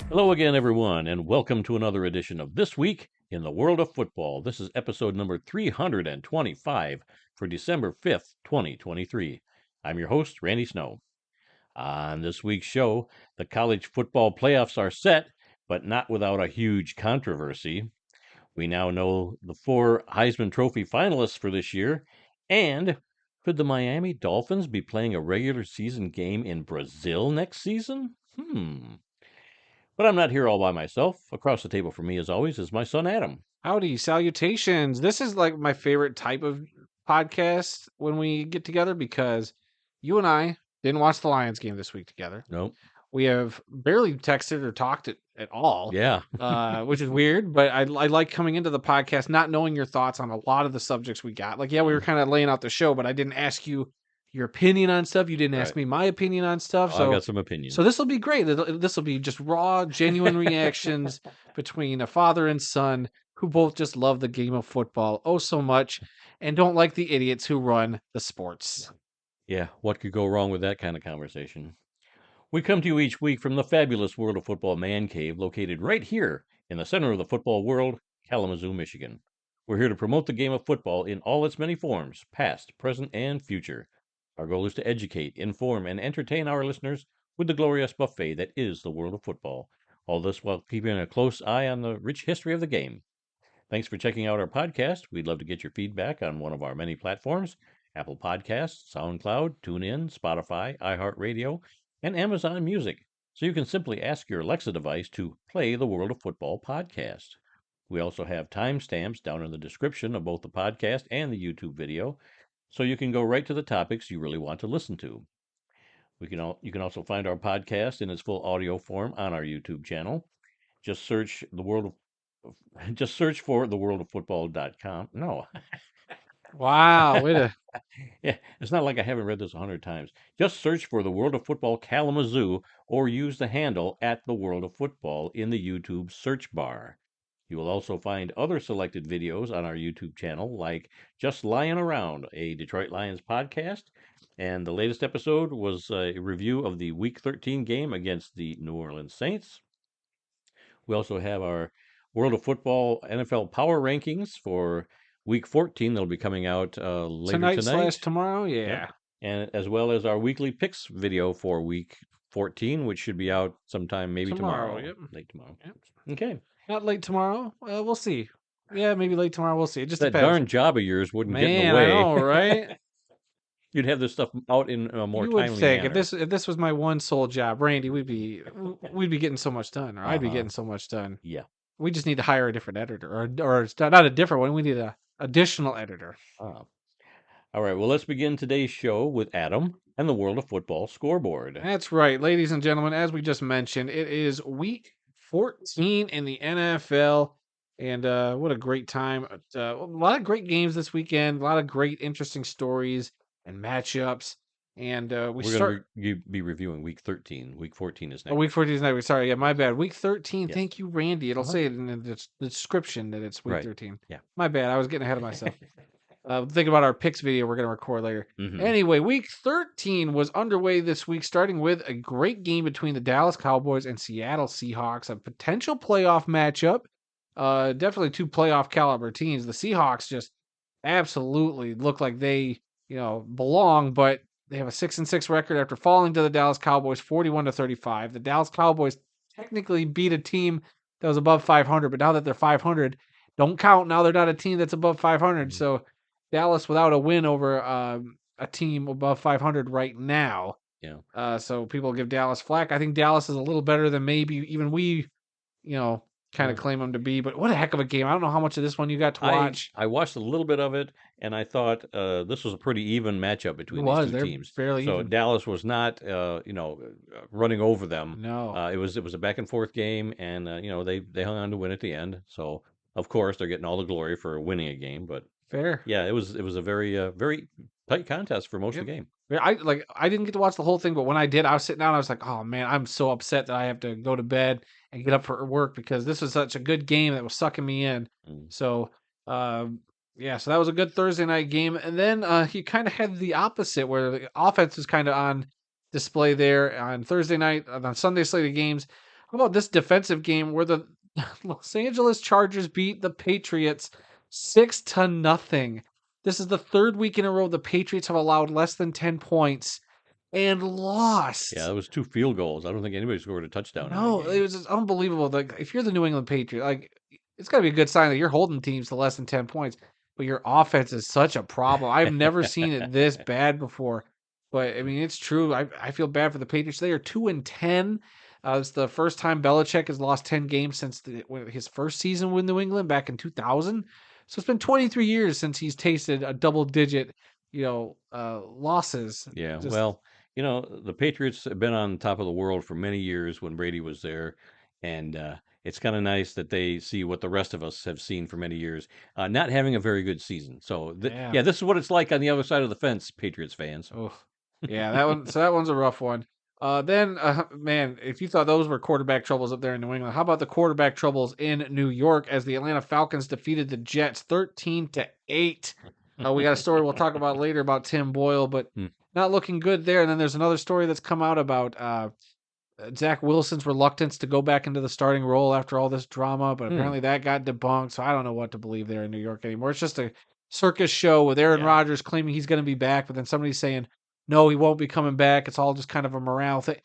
Hello again, everyone, and welcome to another edition of This Week in the World of Football. This is episode number 325 for December 5th, 2023. I'm your host, Randy Snow. On this week's show, the college football playoffs are set, but not without a huge controversy. We now know the 4 Heisman Trophy finalists for this year, and could the Miami Dolphins be playing a regular season game in Brazil next season? But I'm not here all by myself. Across the table from me, as always, is my son Adam. Howdy, salutations. This is like my favorite type of podcast when we get together because you and I didn't watch the Lions game this week together. Nope. We have barely texted or talked at all, Yeah. which is weird, but I like coming into the podcast not knowing your thoughts on a lot of the subjects we got. Like, yeah, we were kind of laying out the show, but I didn't ask you your opinion on stuff. You didn't ask me my opinion on stuff. I got some opinions. So this will be great. This will be just raw, genuine reactions between a father and son who both just love the game of football oh so much and don't like the idiots who run the sports. Yeah, what could go wrong with that kind of conversation? We come to you each week from the fabulous World of Football Man Cave, located right here in the center of the football world, Kalamazoo, Michigan. We're here to promote the game of football in all its many forms, past, present, and future. Our goal is to educate, inform, and entertain our listeners with the glorious buffet that is the world of football. All this while keeping a close eye on the rich history of the game. Thanks for checking out our podcast. We'd love to get your feedback on one of our many platforms: Apple Podcasts, SoundCloud, TuneIn, Spotify, iHeartRadio, and Amazon Music. So you can simply ask your Alexa device to play the World of Football podcast. We also have timestamps down in the description of both the podcast and the YouTube video, so you can go right to the topics you really want to listen to. You can also find our podcast in its full audio form on our YouTube channel. Just search the world of just search for theworldoffootball.com. No. Wow, Yeah, it's not like I haven't read this 100 times. Just search for the World of Football Kalamazoo or use the handle at the World of Football in the YouTube search bar. You will also find other selected videos on our YouTube channel, like Just Lying Around, a Detroit Lions podcast. And the latest episode was a review of the Week 13 game against the New Orleans Saints. We also have our World of Football NFL Power Rankings for Week 14. That'll be coming out later tonight. /tomorrow. Yeah. Yep. And as well as our weekly picks video for Week 14, which should be out sometime maybe tomorrow. Yep. Late tomorrow. Yep. Okay. Not late tomorrow. We'll see. Yeah, maybe late tomorrow. We'll see. It just that depends. Darn job of yours wouldn't get in the Man, way. I know, right? You'd have this stuff out in a more you would timely think manner. if this was my one sole job, Randy, we'd be getting so much done, or I'd be getting so much done. Yeah. We just need to hire a different editor, or not a different one. We need a additional editor. All right. Well, let's begin today's show with Adam and the World of Football scoreboard. That's right, ladies and gentlemen. As we just mentioned, it is Week 14 in the NFL. And what a great time. A lot of great games this weekend. A lot of great, interesting stories and matchups. And we're going to be reviewing Week 13. Week 14 is next. Week 14 is next week. Sorry, yeah, my bad. Week 13. Yes. Thank you, Randy. It'll say it in the description that it's Week 13. Yeah. My bad. I was getting ahead of myself. Think about our picks video we're going to record later. Mm-hmm. Anyway, Week 13 was underway this week, starting with a great game between the Dallas Cowboys and Seattle Seahawks, a potential playoff matchup. Definitely two playoff caliber teams. The Seahawks just absolutely look like they, belong, but they have a 6-6 record after falling to the Dallas Cowboys 41-35. The Dallas Cowboys technically beat a team that was above 500, but now that they're 500, don't count. Now they're not a team that's above 500. So Dallas without a win over a team above 500 right now. Yeah. So people give Dallas flack. I think Dallas is a little better than maybe even we, kind of claim them to be. But what a heck of a game. I don't know how much of this one you got to watch. I watched a little bit of it, and I thought this was a pretty even matchup between these two teams. Fairly so even. Dallas was not, running over them. No. It was a back and forth game, and they hung on to win at the end. So of course they're getting all the glory for winning a game. But fair. Yeah, it was a very tight contest for most of the game. I didn't get to watch the whole thing, but when I did, I was sitting down. I was like, "Oh man, I'm so upset that I have to go to bed and get up for work because this was such a good game that was sucking me in." So, so that was a good Thursday night game. And then he kind of had the opposite, where the offense is kind of on display there on Thursday night on Sunday slate of games. How about this defensive game where the Los Angeles Chargers beat the Patriots 6-0? This is the third week in a row the Patriots have allowed less than 10 points and Yeah, lost. that was 2 field goals. I don't think anybody scored a touchdown in that No, it game. was just unbelievable. Like, if you're the New England Patriots, like, it's gotta be a good sign that you're holding teams to less than 10 points, but your offense is such a problem. I've never seen it this bad before, but, I mean, it's true. I feel bad for the Patriots. They are 2-10. It's the first time Belichick has lost 10 games since his first season with New England back in 2000. So it's been 23 years since he's tasted a double digit, losses. Yeah, Just well, the Patriots have been on top of the world for many years when Brady was there, and it's kind of nice that they see what the rest of us have seen for many years, not having a very good season. So, yeah. yeah, this is what it's like on the other side of the fence, Patriots fans. Oh, yeah, that one's a rough one. Man, if you thought those were quarterback troubles up there in New England, how about the quarterback troubles in New York as the Atlanta Falcons defeated the Jets 13-8? We got a story we'll talk about later about Tim Boyle, but Hmm. not looking good there. And then there's another story that's come out about Zach Wilson's reluctance to go back into the starting role after all this drama, but Hmm. apparently that got debunked. So I don't know what to believe there in New York anymore. It's just a circus show with Aaron Yeah, Rodgers claiming he's going to be back, but then somebody's saying, no, he won't be coming back. It's all just kind of a morale thing.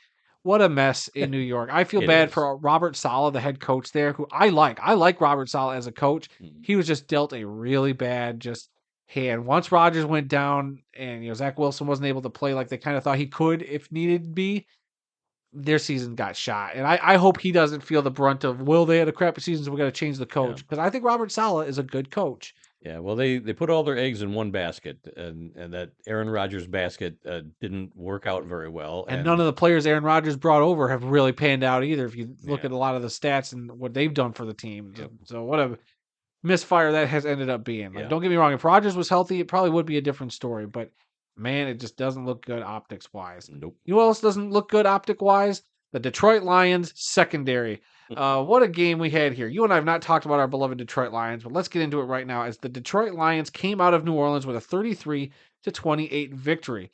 What a mess in New York. I feel it bad is. for Robert Saleh, the head coach there, who I like. I like Robert Saleh as a coach. Mm. He was just dealt a really bad just hand. Once Rodgers went down and Zach Wilson wasn't able to play like they kind of thought he could if needed be, their season got shot. And I hope he doesn't feel the brunt of, well, they had a crappy season, so we got to change the Yeah. coach. Because I think Robert Saleh is a good coach. Yeah, well, they put all their eggs in one basket, and that Aaron Rodgers basket didn't work out very well. And none And of the players Aaron Rodgers brought over have really panned out either. If you look yeah, at a lot of the stats and what they've done for the team. yep, So what a misfire that has ended up being. Like, yeah, don't get me wrong, if Rodgers was healthy, it probably would be a different story. But man, it just doesn't look good optics wise. nope. You know what else doesn't look good optic wise? The Detroit Lions secondary. What a game we had here. You and I have not talked about our beloved Detroit Lions, but let's get into it right now. As the Detroit Lions came out of New Orleans with a 33-28 victory.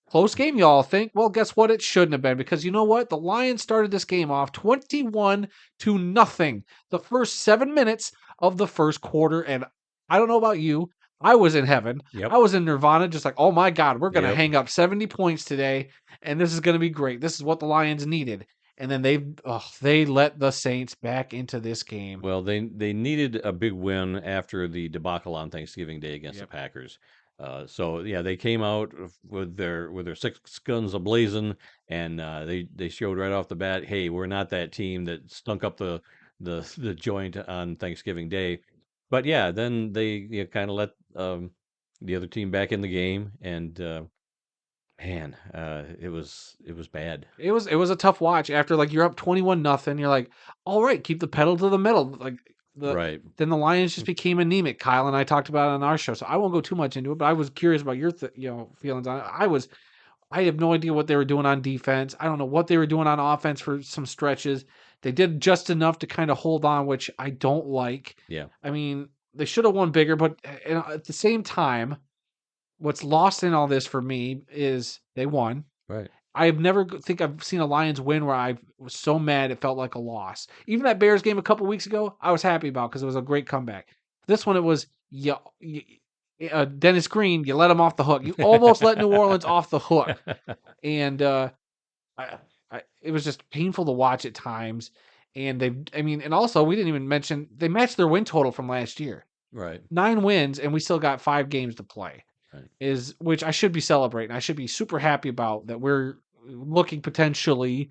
Close game, y'all think? Well, guess what? It shouldn't have been, because you know what? The Lions started this game off 21-0. The first 7 minutes of the first quarter. And I don't know about you. I was in heaven. Yep, I was in Nirvana, just like, oh my God, we're going to yep. hang up 70 points today. And this is going to be great. This is what the Lions needed. And then they let the Saints back into this game. Well, they needed a big win after the debacle on Thanksgiving Day against the Yep. Packers. So yeah, they came out with their six guns ablazing, and they showed right off the bat, hey, we're not that team that stunk up the joint on Thanksgiving Day. But yeah, then they kind of let the other team back in the game, and man, it was bad. It was a tough watch after, like, you're up 21-0. You're like, all right, keep the pedal to the metal. Like Right. then the Lions just became anemic. Kyle and I talked about it on our show, so I won't go too much into it. But I was curious about your feelings on it. I have no idea what they were doing on defense. I don't know what they were doing on offense for some stretches. They did just enough to kind of hold on, which I don't like. Yeah. I mean, they should have won bigger, but at the same time, what's lost in all this for me is they won. Right. I've never think I've seen a Lions win where I was so mad it felt like a loss. Even that Bears game a couple weeks ago, I was happy about because it was a great comeback. This one, it was Dennis Green. You let him off the hook. You almost let New Orleans off the hook, and I, it was just painful to watch at times. And and also we didn't even mention they matched their win total from last year, Right. 9 wins, and we still got 5 games to play. Right. Which I should be celebrating. I should be super happy about that. We're looking potentially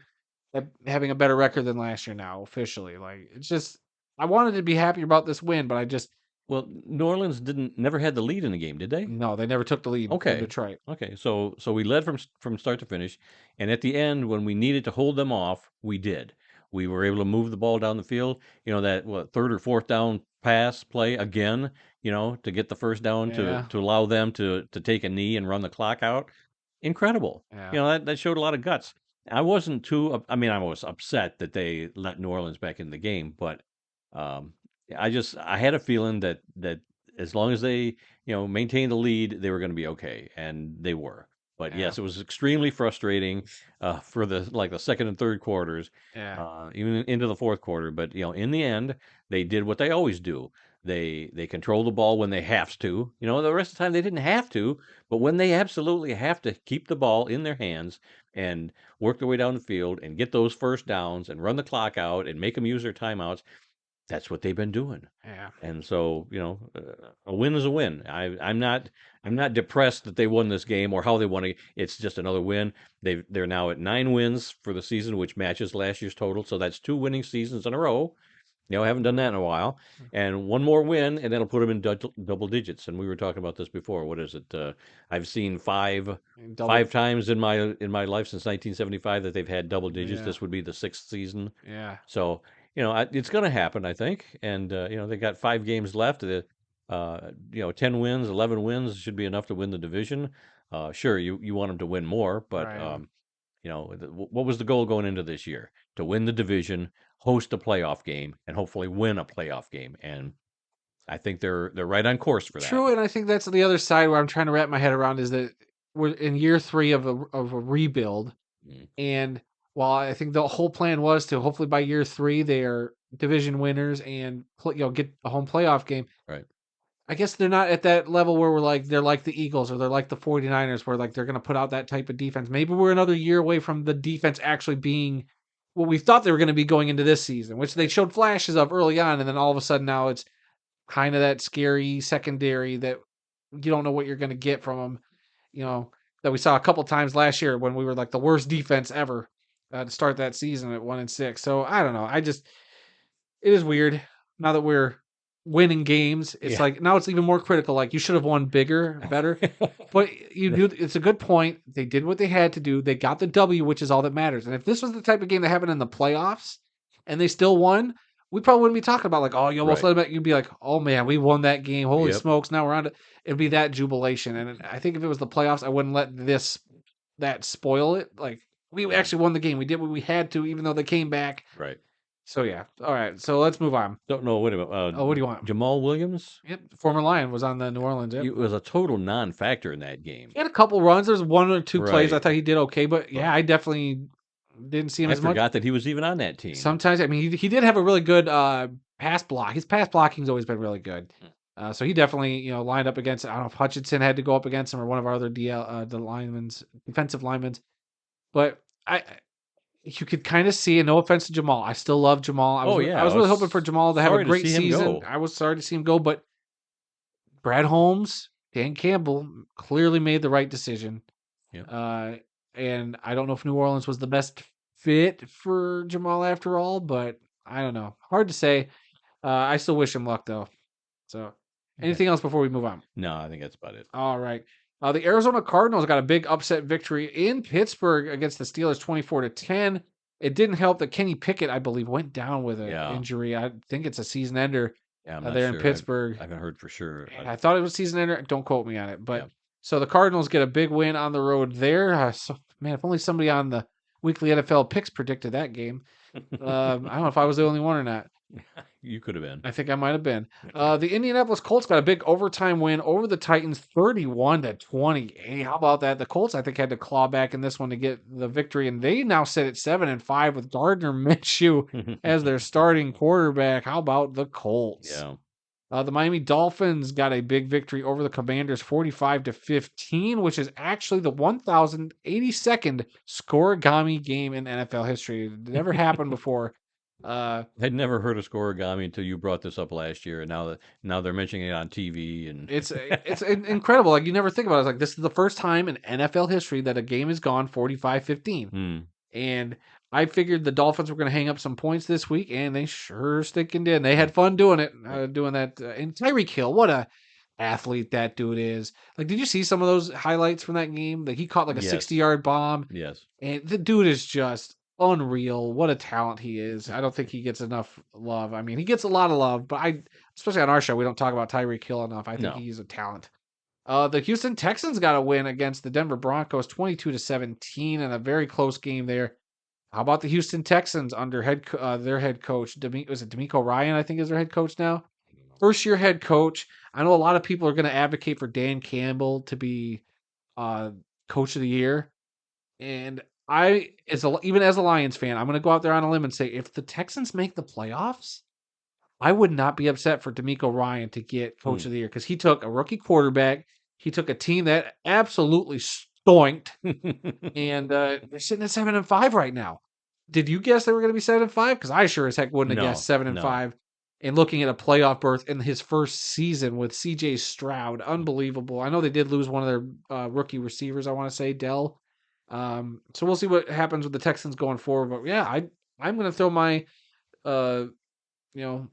at having a better record than last year now, officially. Like, it's just, I wanted to be happy about this win, but I just, Well, New Orleans never had the lead in the game, did they? no, they never took the lead from Okay. Detroit. Okay. So we led from start to finish, and at the end, when we needed to hold them off, we did. We were able to move the ball down the field. That third or fourth down pass play again. To get the first down to Yeah, to allow them to take a knee and run the clock out. Incredible. yeah. That showed a lot of guts. I wasn't too. I mean, I was upset that they let New Orleans back in the game, but um, I had a feeling that as long as they maintained the lead, they were going to be okay, and they were. But Yeah. yes, it was extremely frustrating for the second and third quarters, Yeah. even into the fourth quarter. But in the end, they did what they always do. They control the ball when they have to. The rest of the time they didn't have to, but when they absolutely have to keep the ball in their hands and work their way down the field and get those first downs and run the clock out and make them use their timeouts, that's what they've been doing. Yeah. And so, a win is a win. I'm not depressed that they won this game or how they won it. It's just another win. They're now at 9 wins for the season, which matches last year's total. So that's 2 winning seasons in a row. Haven't done that in a while. And one more win, and that'll put them in double digits. And we were talking about this before. What is it? I've seen Double. five times in my life since 1975 that they've had double digits. Yeah. This would be the sixth season. Yeah. So, it's going to happen, I think. And, they got 5 games left. 10 wins, 11 wins should be enough to win the division. Sure, you want them to win more, but, Right. what was the goal going into this year? To win the division, host a playoff game, and hopefully win a playoff game. And I think they're right on course for that. True, and I think that's the other side where I'm trying to wrap my head around is that we're in year 3 of a rebuild, Mm, and while I think the whole plan was to hopefully by year 3 they are division winners and get a home playoff game. right. I guess they're not at that level where we're like they're like the Eagles or they're like the 49ers where like they're going to put out that type of defense. Maybe we're another year away from the defense actually being what we thought they were going to be going into this season, which they showed flashes of early on, and then all of a sudden now it's kind of that scary secondary that you don't know what you're going to get from them. That we saw a couple times last year when we were like the worst defense ever to start that season at 1-6. So I don't know. It is weird now that we're winning games. It's Yeah. like now it's even more critical. Like you should have won bigger, better. But you do. It's a good point. They did what they had to do. They got the W, which is all that matters. And if this was the type of game that happened in the playoffs and they still won, we probably wouldn't be talking about like, oh, you almost Right. let them back. You'd be like, oh man, we won that game. Holy Yep. smokes! Now we're on it. It'd be that jubilation. And I think if it was the playoffs, I wouldn't let that spoil it. Like we Yeah. actually won the game. We did what we had to, even though they came back. Right. So yeah. All right. So let's move on. Don't know. Wait a minute. Oh, what do you want? Jamal Williams? Yep, former Lion was on the New Orleans. Yep. He was a total non-factor in that game. He had a couple runs. There's 1 or 2 plays I Right. thought he did okay, but yeah, I definitely didn't see him I as much. forgot that he was even on that team. Sometimes, I mean, he did have a really good pass block. His pass blocking's always been really good. So he definitely, lined up against. I don't know if Hutchinson had to go up against him or one of our other the linemen's defensive linemen. But you could kind of see, and no offense to Jamal, I still love Jamal. I was really hoping for Jamal to have a sorry to great see him season. go. I was sorry to see him go, but Brad Holmes, Dan Campbell clearly made the right decision. Yep. And I don't know if New Orleans was the best fit for Jamal after all, but I don't know. Hard to say. I still wish him luck though. So, anything else before we move on? No, I think that's about it. All right. The Arizona Cardinals got a big upset victory in Pittsburgh against the Steelers, 24-10. It didn't help that Kenny Pickett, I believe, went down with an injury. I think it's a season ender Yeah, I'm not there sure. in Pittsburgh. I haven't heard for sure. I thought it was season ender. Don't quote me on it. But so the Cardinals get a big win on the road there. Man, if only somebody on the weekly NFL picks predicted that game. I don't know if I was the only one or not. You could have been. I think I might have been. The Indianapolis Colts got a big overtime win over the Titans, 31-20. How about that? The Colts, I think, had to claw back in this one to get the victory, and they now sit at 7-5 with Gardner Minshew as their starting quarterback. How about the Colts? Yeah. The Miami Dolphins got a big victory over the Commanders, 45-15, which is actually the 1,082nd scoregami game in NFL history. It never happened before. I'd never heard of scoregami until you brought this up last year, and now they're mentioning it on TV, and it's incredible. Like you never think about it. It's like this is the first time in NFL history that a game has gone 45-15. And I figured the Dolphins were going to hang up some points this week, and they sure stinking did. And they had fun doing it, doing that. And Tyreek Hill, what a athlete that dude is. Like, did you see some of those highlights from that game? Like he caught like a 60-yard bomb. Yes. And the dude is just unreal. What a talent he is. I don't think he gets enough love. I mean, he gets a lot of love, but especially on our show, we don't talk about Tyreek Hill enough. I think he's a talent. The Houston Texans got a win against the Denver Broncos, 22-17, in a very close game there. How about the Houston Texans under their head coach? Was it D'Amico Ryan, I think, is their head coach now? First-year head coach. I know a lot of people are going to advocate for Dan Campbell to be Coach of the Year. And even as a Lions fan, I'm going to go out there on a limb and say if the Texans make the playoffs, I would not be upset for D'Amico Ryan to get Coach of the Year because he took a rookie quarterback. He took a team that absolutely stoinked, and they're sitting at 7-5 right now. Did you guess they were going to be 7-5? Because I sure as heck wouldn't have guessed No, 7-5. And looking at a playoff berth in his first season with C.J. Stroud, unbelievable. I know they did lose one of their rookie receivers. I want to say Dell. So we'll see what happens with the Texans going forward. But yeah, I'm going to throw my uh, you know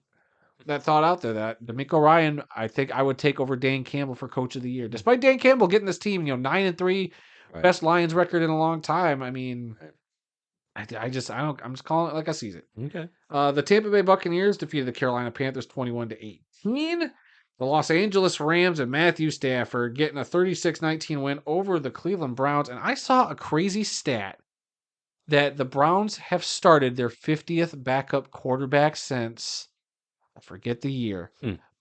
that thought out there that D'Amico Ryan, I think I would take over Dan Campbell for Coach of the Year, despite Dan Campbell getting this team 9-3, Right. best Lions record in a long time. I mean, Right. I'm just calling it like I sees it. Okay. The Tampa Bay Buccaneers defeated the Carolina Panthers 21-18. The Los Angeles Rams and Matthew Stafford getting a 36-19 win over the Cleveland Browns. And I saw a crazy stat that the Browns have started their 50th backup quarterback since I forget the year.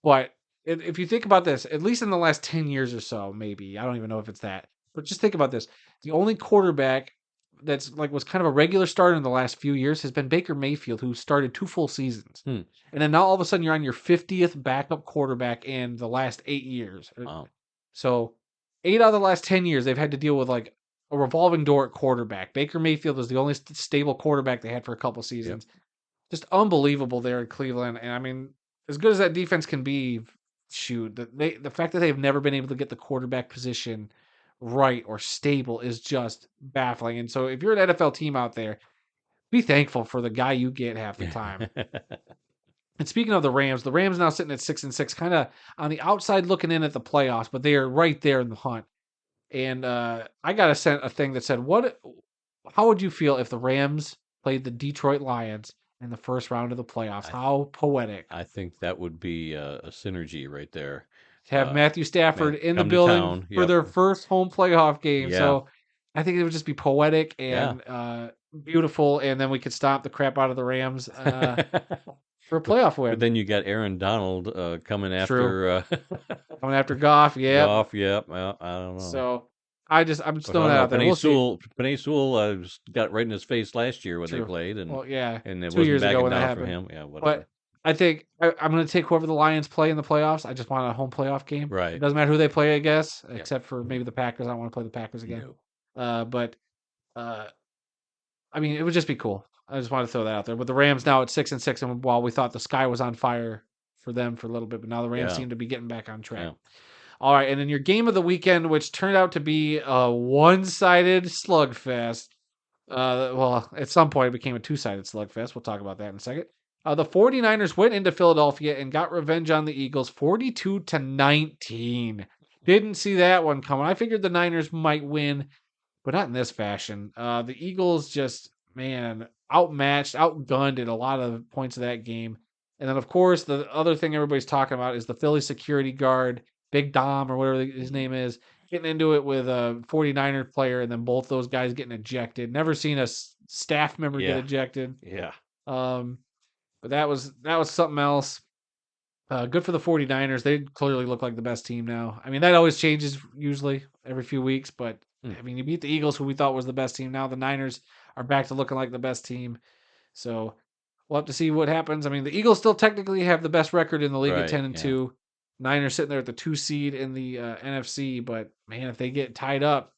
But if you think about this, at least in the last 10 years or so, maybe, I don't even know if it's that, but just think about this. The only quarterback that's was kind of a regular starter in the last few years has been Baker Mayfield, who started 2 full seasons. And then now all of a sudden you're on your 50th backup quarterback in the last 8 years. Wow. So 8 out of the last 10 years, they've had to deal with a revolving door at quarterback. Baker Mayfield was the only stable quarterback they had for a couple seasons. Just unbelievable there in Cleveland. And I mean, as good as that defense can be, shoot, the fact that they've never been able to get the quarterback position right or stable is just baffling. And so if you're an NFL team out there, be thankful for the guy you get half the time. And speaking of the Rams now sitting at 6-6, kind of on the outside looking in at the playoffs, but they are right there in the hunt. And I got a thing that said, how would you feel if the Rams played the Detroit Lions in the first round of the playoffs? How poetic. I think that would be a synergy right there. To have Matthew Stafford in the come to building town. for their first home playoff game. Yeah. So I think it would just be poetic and beautiful. And then we could stomp the crap out of the Rams for a playoff win. But then you got Aaron Donald coming after coming after Goff. Yeah. Goff. Yep. Well, I don't know. So I'm just throwing that out there. Penei Sewell got right in his face last year when they played, and and it 2 wasn't years ago backing when that down happened. from him. Yeah, whatever. But I think I'm going to take whoever the Lions play in the playoffs. I just want a home playoff game. Right. It doesn't matter who they play, I guess, except for maybe the Packers. I don't want to play the Packers again. No. But I mean, it would just be cool. I just wanted to throw that out there. But the Rams now at 6-6, and while we thought the sky was on fire for them for a little bit, but now the Rams seem to be getting back on track. Yeah. All right, and then your game of the weekend, which turned out to be a one-sided slugfest. Well, at some point it became a two-sided slugfest. We'll talk about that in a second. The 49ers went into Philadelphia and got revenge on the Eagles 42-19. Didn't see that one coming. I figured the Niners might win, but not in this fashion. The Eagles just, outmatched, outgunned at a lot of points of that game. And then, of course, the other thing everybody's talking about is the Philly security guard, Big Dom or whatever his name is, getting into it with a 49er player, and then both those guys getting ejected. Never seen a staff member get ejected. Yeah. But that was something else. Good for the 49ers. They clearly look like the best team now. I mean, that always changes usually every few weeks, but I mean, you beat the Eagles, who we thought was the best team. Now the Niners are back to looking like the best team. So we'll have to see what happens. I mean, the Eagles still technically have the best record in the league at 10-2. Niners sitting there at the 2 seed in the NFC, but man, if they get tied up,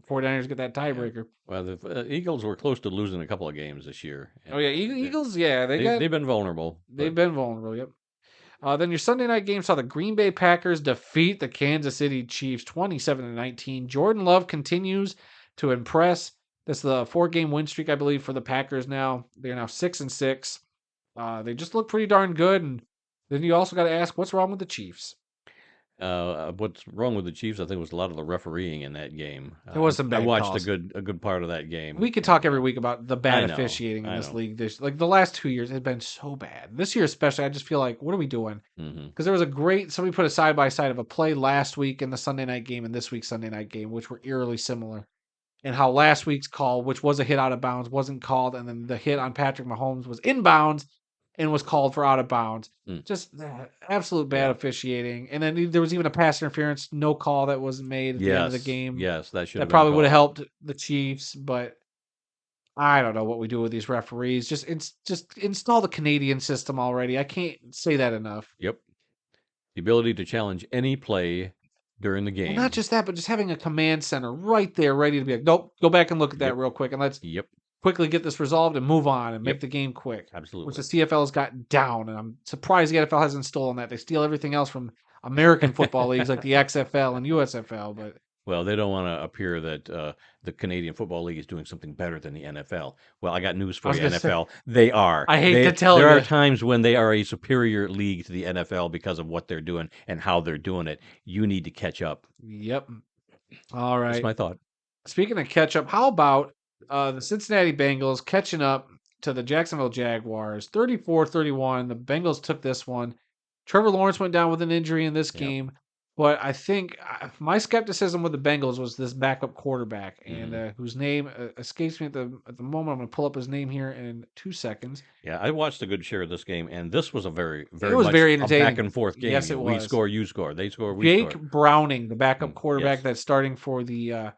49ers get that tiebreaker. Well, the Eagles were close to losing a couple of games this year. Oh yeah, Eagles. Yeah, they've been vulnerable. They've been vulnerable. Yep. Then your Sunday night game saw the Green Bay Packers defeat the Kansas City Chiefs 27-19. Jordan Love continues to impress. That's the 4-game win streak, I believe, for the Packers now. They're now 6-6. They just look pretty darn good. And then you also got to ask, what's wrong with the Chiefs? What's wrong with the Chiefs? I think was a lot of the refereeing in that game. There was some bad I watched calls. a good part of that game. We could talk every week about the bad officiating in this league. The last 2 years has been so bad. This year especially, I just feel like, what are we doing? Because there was somebody put a side by side of a play last week in the Sunday night game and this week's Sunday night game, which were eerily similar. And how last week's call, which was a hit out of bounds, wasn't called, and then the hit on Patrick Mahomes was inbounds, and was called for out of bounds. Mm. Just absolute bad Yeah. officiating. And then there was even a pass interference, no call that was made at the end of the Yes. game. Yes, that should That have been probably would have called. helped the Chiefs, but I don't know what we do with these referees. Just install the Canadian system already. I can't say that enough. Yep. The ability to challenge any play during the Well, not game. just that, but just having a command center right there ready to be like, nope, go back and look at that Yep. real quick and let's Yep. quickly get this resolved and move on and make Yep. the game quick, which the Absolutely. CFL has got down. And I'm surprised the NFL hasn't stolen that. They steal everything else from American football leagues like the XFL and USFL. But Well, they don't wanna appear that, the Canadian Football League is doing something better than the NFL. Well, I got news I for was you, going to say, NFL. They are. I hate to tell There are you. times when they are a superior league to the NFL because of what they're doing and how they're doing it. You need to catch up. Yep. All Just right. my thought. Speaking of catch up, how about the Cincinnati Bengals catching up to the Jacksonville Jaguars 34-31? The Bengals took this one. Trevor Lawrence went down with an injury in this Yeah. game, but I think my skepticism with the Bengals was this backup quarterback, and Mhm. whose name escapes me at the moment. I'm going to pull up his name here in 2 seconds. Yeah, I watched a good share of this game, and this was a very, It very was much very a back entertaining. and forth game. Yes, You it know, we was. score, you score, they score, we Jake score. Browning, the backup quarterback Yes. that's starting for the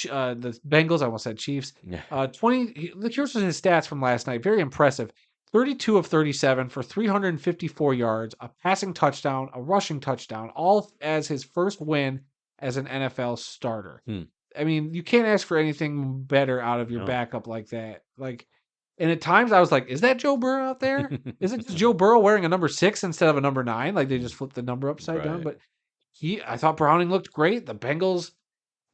Bengals. I almost said Chiefs. Yeah. 20. Here's his stats from last night. Very impressive. 32 of 37 for 354 yards, a passing touchdown, a rushing touchdown, all as his first win as an NFL starter. Hmm. I mean, you can't ask for anything better out of your No. backup like that. Like, and at times I was like, is that Joe Burrow out there? Is it just Joe Burrow wearing a number 6 instead of a number 9? Like they just flipped the number upside down. Right. But I thought Browning looked great. The Bengals,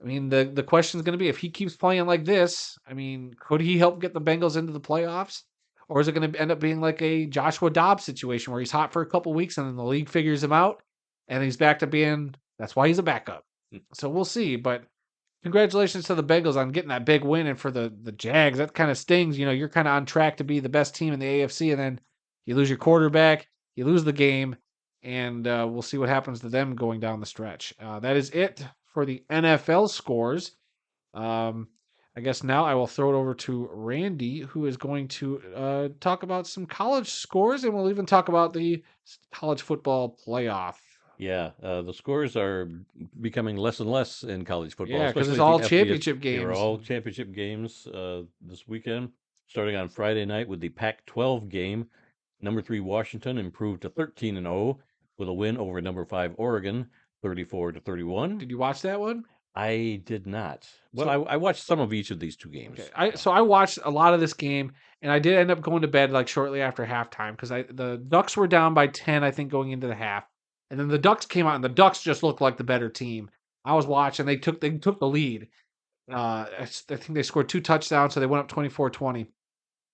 I mean, the question is going to be if he keeps playing like this, I mean, could he help get the Bengals into the playoffs? Or is it going to end up being like a Joshua Dobbs situation where he's hot for a couple weeks and then the league figures him out and he's back to being that's why he's a backup. So we'll see. But congratulations to the Bengals on getting that big win. And for the Jags, that kind of stings. You know, you're kind of on track to be the best team in the AFC, and then you lose your quarterback, you lose the game, and we'll see what happens to them going down the stretch. That is it for the NFL scores. Um, I guess now I will throw it over to Randy, who is going to talk about some college scores, and we'll even talk about the college football playoff. Yeah, the scores are becoming less and less in college football, Yeah, because it's especially at the all FBS. championship They were games. all championship games this weekend, starting on Friday night with the Pac-12 game. Number 3 Washington improved to 13-0 with a win over number 5 Oregon, 34-31. Did you watch that one? I did not. Well, So I watched some of each of these two okay, games. I Yeah. so I watched a lot of this game, and I did end up going to bed like shortly after halftime because the Ducks were down by 10, I think, going into the half, and then the Ducks came out, and the Ducks just looked like the better team. I was watching; they took the lead. I think they scored 2 touchdowns, so they went up 24-20.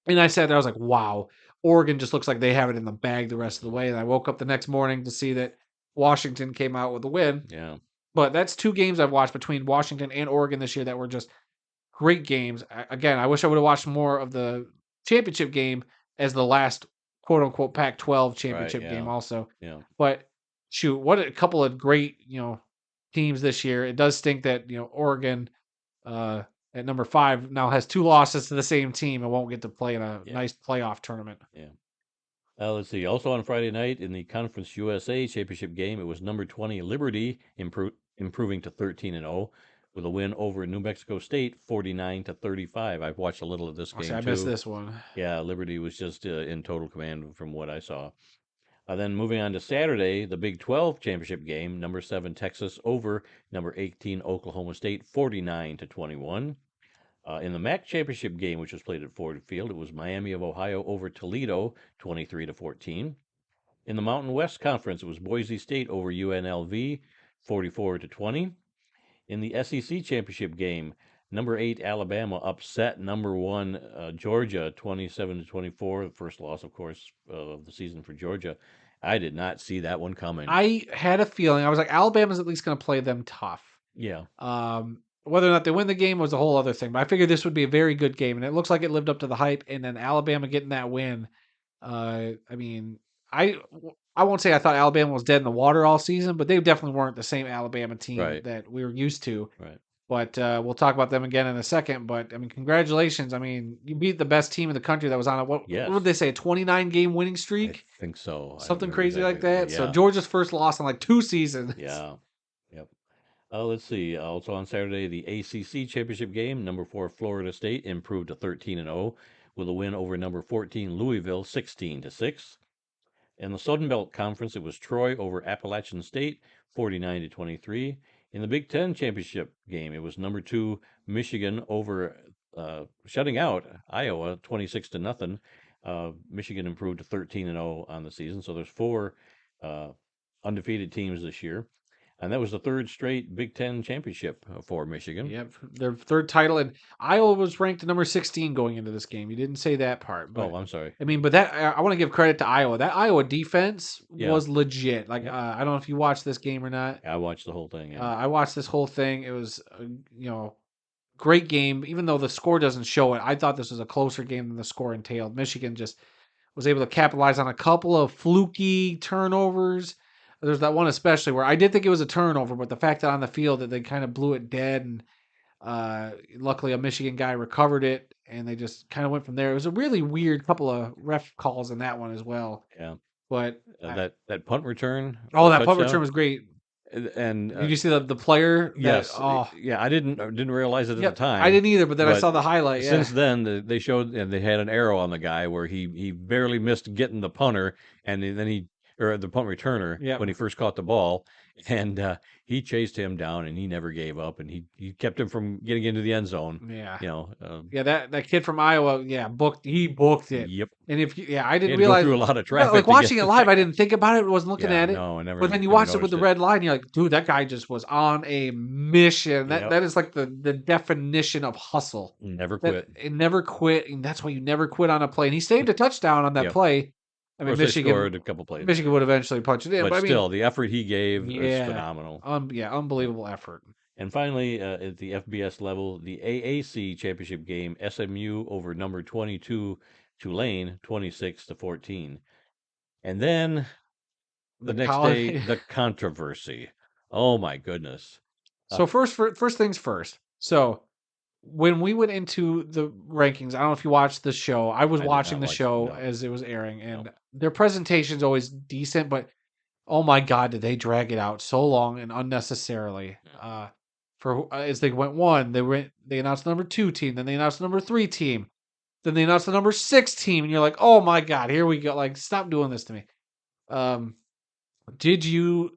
And I sat there, I was like, "Wow, Oregon just looks like they have it in the bag the rest of the way." And I woke up the next morning to see that Washington came out with a win. Yeah. But that's 2 games I've watched between Washington and Oregon this year that were just great games. Again, I wish I would have watched more of the championship game as the last quote unquote Pac-12 Right. championship game Yeah. also. Yeah. But shoot, what a couple of great, teams this year. It does stink that, Oregon uh at number 5 now has 2 losses to the same team and won't get to play in a Yeah. nice playoff tournament. Yeah. Let's see. Also on Friday night in the Conference USA championship game, it was number 20 Liberty improving to 13-0 with a win over New Mexico State, 49-35. I've watched a little of this Oh, see, game I missed too. this one. Yeah, Liberty was just in total command from what I saw. Then moving on to Saturday, the Big 12 championship game, number 7 Texas over number 18 Oklahoma State, 49-21. In the MAC championship game, which was played at Ford Field, it was Miami of Ohio over Toledo, 23-14. In the Mountain West Conference, it was Boise State over UNLV, 44-20. In the SEC championship game, number 8 Alabama upset number 1 Georgia, 27-24. The first loss, of course, of the season for Georgia. I did not see that one coming. I had a feeling. I was like, Alabama's at least going to play them tough. Yeah. Whether or not they win the game was a whole other thing. But I figured this would be a very good game, and it looks like it lived up to the hype. And then Alabama getting that win. I mean, I I won't say I thought Alabama was dead in the water all season, but they definitely weren't the same Alabama team Right. that we were used to. Right. But we'll talk about them again in a second. But I mean, congratulations! I mean, you beat the best team in the country that was on a what Yes, did they say? A 29 game winning I streak, think so. I don't something remember crazy like exactly. that. So Yeah, Georgia's first loss in like 2 seasons. yeah, yep. Let's see. Also on Saturday, the ACC championship game. Number 4 Florida State improved to 13-0 with a win over number 14 Louisville, 16-6. In the Southern Belt Conference, it was Troy over Appalachian State, 49-23. In the Big Ten championship game, it was number 2 Michigan over shutting out Iowa, 26-0. Michigan improved to 13-0 on the season. So there's 4 uh, undefeated teams this year. And that was the 3rd straight Big Ten championship for Michigan. Yep, their third title, and Iowa was ranked number 16 going into this game. You didn't say that part, but Oh, I'm sorry. I mean, but that I want to give credit to Iowa. That Iowa defense Yeah. was legit. Like Yep. I don't know if you watched this game or not. I watched the whole thing. Yeah. I watched this whole thing. It was great game. Even though the score doesn't show it, I thought this was a closer game than the score entailed. Michigan just was able to capitalize on a couple of fluky turnovers. There's that one especially where I did think it was a turnover, but the fact that on the field that they kind of blew it dead, and luckily a Michigan guy recovered it, and they just kind of went from there. It was a really weird couple of ref calls in that one as well. Yeah. But that punt return. that punt return was great. And Did you see the player? yes, Oh, yeah, I didn't realize it at yep. the time. I didn't either, but then I but saw the highlight. Yeah. Since then, they showed and they had an arrow on the guy where he barely missed getting the punter, and then or the punt returner Yep. when he first caught the ball, and he chased him down, and he never gave up, and he kept him from getting into the end zone. Yeah. Yeah, that kid from Iowa, he booked it. Yep. And I He didn't had to realize go through a lot of traffic. like to watching get it live, to I didn't think about it, wasn't looking yeah, at it. no, I never. But then you never watch it with the noticed red line, you're like, dude, that guy just was on a mission. Yep. That is like the definition of hustle. Never quit. It never quit, and that's why you never quit on a play. And he saved a touchdown on that Yep. play. I mean, Of course, they scored a couple plays. Michigan would eventually punch it in, but but I mean, still, the effort he gave was yeah, phenomenal. Unbelievable effort. And finally, at the FBS level, the AAC championship game, SMU over number 22 Tulane, 26-14. And then the next day, the controversy. Oh my goodness! So first things first. So when we went into the rankings, I don't know if you watched the show. I was I did watching not the watch it, show no. as it was airing, and No. their presentation's always decent, but oh my god, did they drag it out so long and unnecessarily? As they went they announced the number 2 team, then they announced the number 3 team, then they announced the number 6 team, and you're like, oh my god, here we go! Like, stop doing this to me. Do you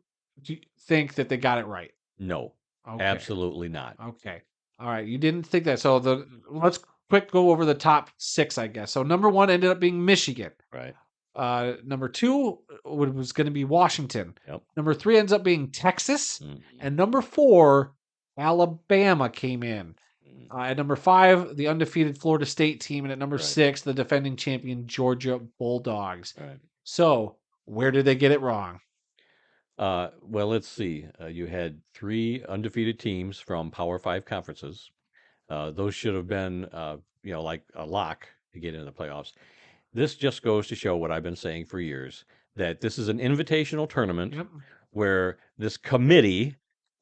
think that they got it right? No, Okay. absolutely not. Okay. All right. You didn't think that. So let's quick go over the top 6, I guess. So number 1 ended up being Michigan. Right. Number 2 was going to be Washington. Yep. Number 3 ends up being Texas. Mm-hmm. And number 4, Alabama came in. At number 5, the undefeated Florida State team. And at number 6, the defending champion Georgia Bulldogs. Right. So where did they get it wrong? Well, let's see. You had 3 undefeated teams from Power 5 conferences. Those should have been, like a lock to get into the playoffs. This just goes to show what I've been saying for years, that this is an invitational tournament where this committee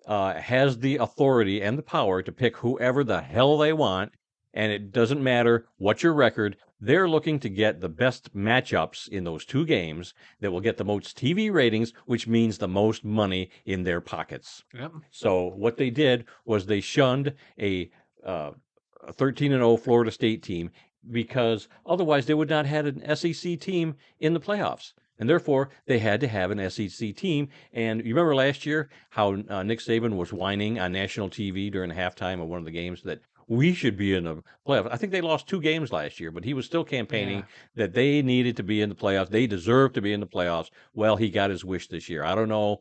has the authority and the power to pick whoever the hell they want, and it doesn't matter what your record. They're looking to get the best matchups in those 2 games that will get the most TV ratings, which means the most money in their pockets. Yep. So what they did was they shunned a 13-0 Florida State team because otherwise they would not have an SEC team in the playoffs. And therefore, they had to have an SEC team. And you remember last year how Nick Saban was whining on national TV during halftime of one of the games that we should be in the playoffs. I think they lost 2 games last year, but he was still campaigning that they needed to be in the playoffs. They deserved to be in the playoffs. Well, he got his wish this year. I don't know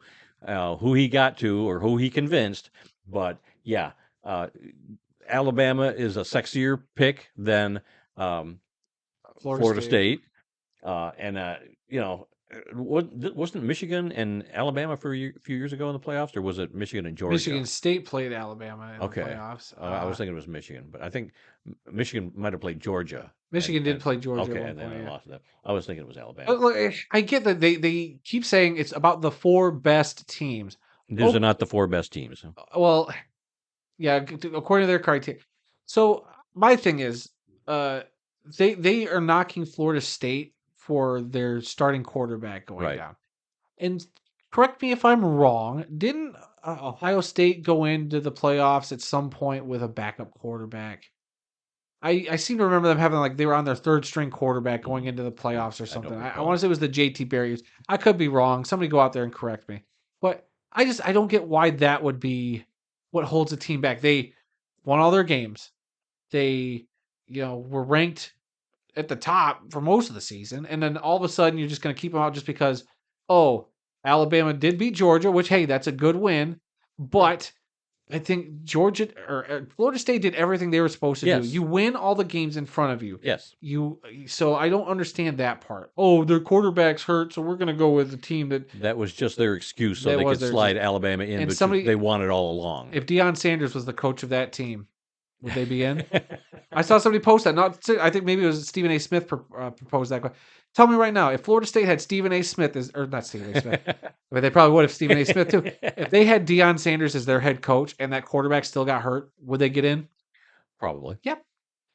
who he got to or who he convinced, but yeah, Alabama is a sexier pick than Florida State. Wasn't Michigan and Alabama for a few years ago in the playoffs, or was it Michigan and Georgia? Michigan State played Alabama in the playoffs. I was thinking it was Michigan, but I think Michigan might have played Georgia. Michigan did play Georgia. Okay, and then I lost that. I was thinking it was Alabama. But look, I get that they keep saying it's about the 4 best teams. These are not the 4 best teams. Well, Yeah, according to their criteria. So my thing is, uh, they are knocking Florida State for their starting quarterback going Right. down. And correct me if I'm wrong. Didn't Ohio State go into the playoffs at some point with a backup quarterback? I seem to remember them having like they were on their third string quarterback going into the playoffs or I don't something. I want recall. to say it was the JT Barriers. I could be wrong. Somebody go out there and correct me. But I don't get why that would be what holds a team back. They won all their games. They were ranked at the top for most of the season, and then all of a sudden you're just going to keep them out just because Alabama did beat Georgia, which hey, that's a good win, Right. but I think Georgia or Florida State did everything they were supposed to do. Yes. You win all the games in front of you. Yes. So I don't understand that part. Oh, their quarterback's hurt, so we're going to go with the team That was just their excuse so that they was could theirs. slide Alabama in, And which somebody, they wanted all along. if Deion Sanders was the coach of that team, would they be in? I saw somebody post that. I think maybe it was Stephen A. Smith proposed that. Tell me right now, if Florida State had Stephen A. Smith or not Stephen A. Smith, but they probably would have Stephen A. Smith too. If they had Deion Sanders as their head coach and that quarterback still got hurt, would they get in? Probably. Yep.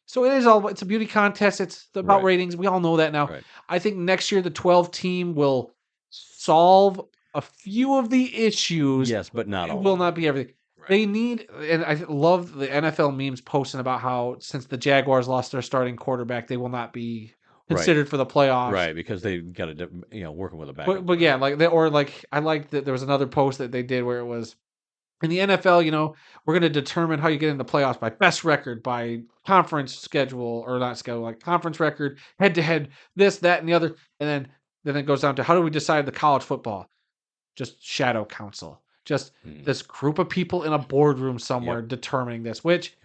So it's a beauty contest. It's about Right. ratings. We all know that now. Right. I think next year the 12 team will solve a few of the issues. Yes, but not It all. will of them. not be everything. Right. They need, and I love the NFL memes posting about how since the Jaguars lost their starting quarterback, they will not be considered for the playoffs. Right, because they got to, working with a backup. But yeah, like I like that there was another post that they did where it was in the NFL, we're going to determine how you get into the playoffs by best record, by conference schedule or not schedule, like conference record, head to head, this, that, and the other, and then it goes down to how do we decide the college football? Just shadow counsel, just this group of people in a boardroom somewhere determining this, which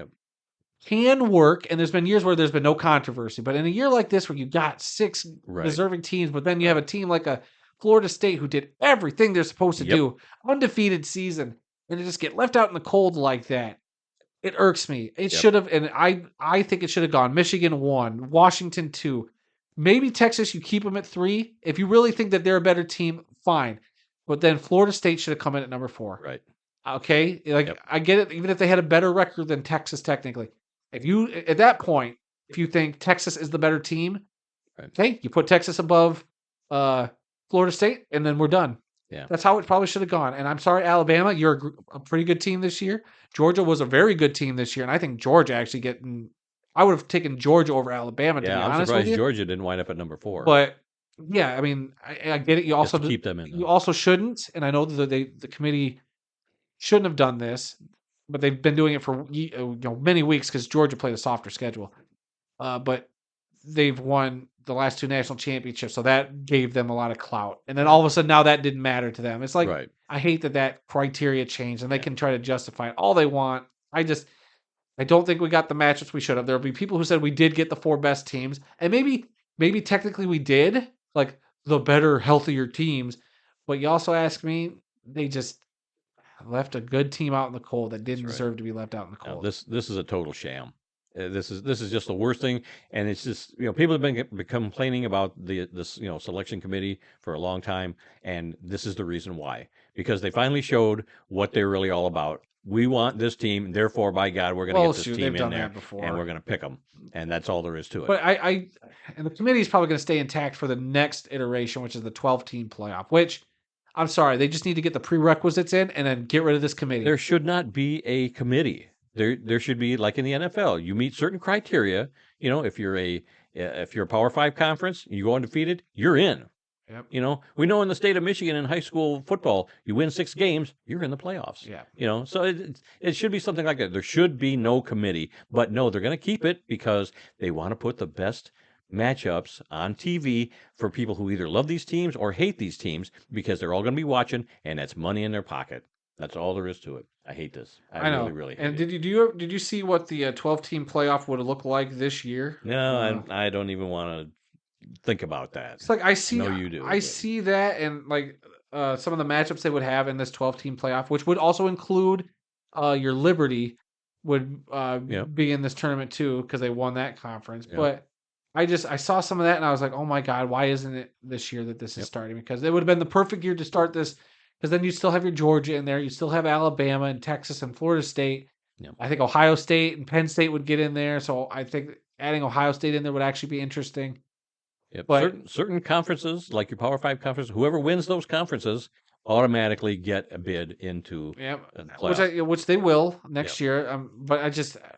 can work. And there's been years where there's been no controversy, but in a year like this where you've got 6 deserving teams, but then you have a team like a Florida State who did everything they're supposed to do, undefeated season, and to just get left out in the cold like that, it irks me. It should have, and I think it should have gone Michigan 1, Washington 2, maybe Texas. You keep them at 3 if you really think that they're a better team. Fine, but then Florida State should have come in at number 4. Right. Okay, like I get it. Even if they had a better record than Texas, technically, if you at that point, if you think Texas is the better team, okay, you put Texas above Florida State, and then we're done. Yeah. That's how it probably should have gone. And I'm sorry, Alabama, you're a pretty good team this year. Georgia was a very good team this year, and I think Georgia actually I would have taken Georgia over Alabama, to be I'm honest with surprised you. Georgia didn't wind up at number 4. But yeah, I mean, I get it. You Just also to keep them in. you also shouldn't, and I know that the committee shouldn't have done this, but they've been doing it for many weeks because Georgia played a softer schedule. But they've won the last 2 national championships, so that gave them a lot of clout. And then all of a sudden now that didn't matter to them. It's like I hate that criteria changed, and they can try to justify it all they want. I don't think we got the matchups we should have. There'll be people who said we did get the 4 best teams, and maybe technically we did, like the better, healthier teams. But you also ask me, they just left a good team out in the cold that didn't deserve to be left out in the cold. This is a total sham. This is just the worst thing, and it's just people have been complaining about this selection committee for a long time, and this is the reason why, because they finally showed what they're really all about. We want this team, therefore, by God, we're going to get this team in there, and we're going to pick them, and that's all there is to it. But and the committee is probably going to stay intact for the next iteration, which is the 12-team playoff. Which, I'm sorry, they just need to get the prerequisites in and then get rid of this committee. There should not be a committee. There should be, like in the NFL, you meet certain criteria. If you're a Power 5 conference, you go undefeated, you're in. Yep. We know in the state of Michigan in high school football, you win 6 games, you're in the playoffs. Yeah. So it should be something like that. There should be no committee, but no, they're going to keep it because they want to put the best matchups on TV for people who either love these teams or hate these teams, because they're all going to be watching, and that's money in their pocket. That's all there is to it. I hate this. I know. Really hate it. And did you see what the 12-team playoff would have looked like this year? No, I don't even want to think about that. It's like I see. No, you do. I see that, and like some of the matchups they would have in this 12-team playoff, which would also include your Liberty would be in this tournament too because they won that conference. But I saw some of that and I was like, oh my God, why isn't it this year that this is starting? Because it would have been the perfect year to start this. Because then you still have your Georgia in there, you still have Alabama and Texas and Florida State, Yeah. I think Ohio State and Penn State would get in there. So I think adding Ohio State in there would actually be interesting. Yep. But Certain conferences, like your Power Five conference, whoever wins those conferences automatically get a bid into yeah, the playoffs. which they will Yeah. next year. But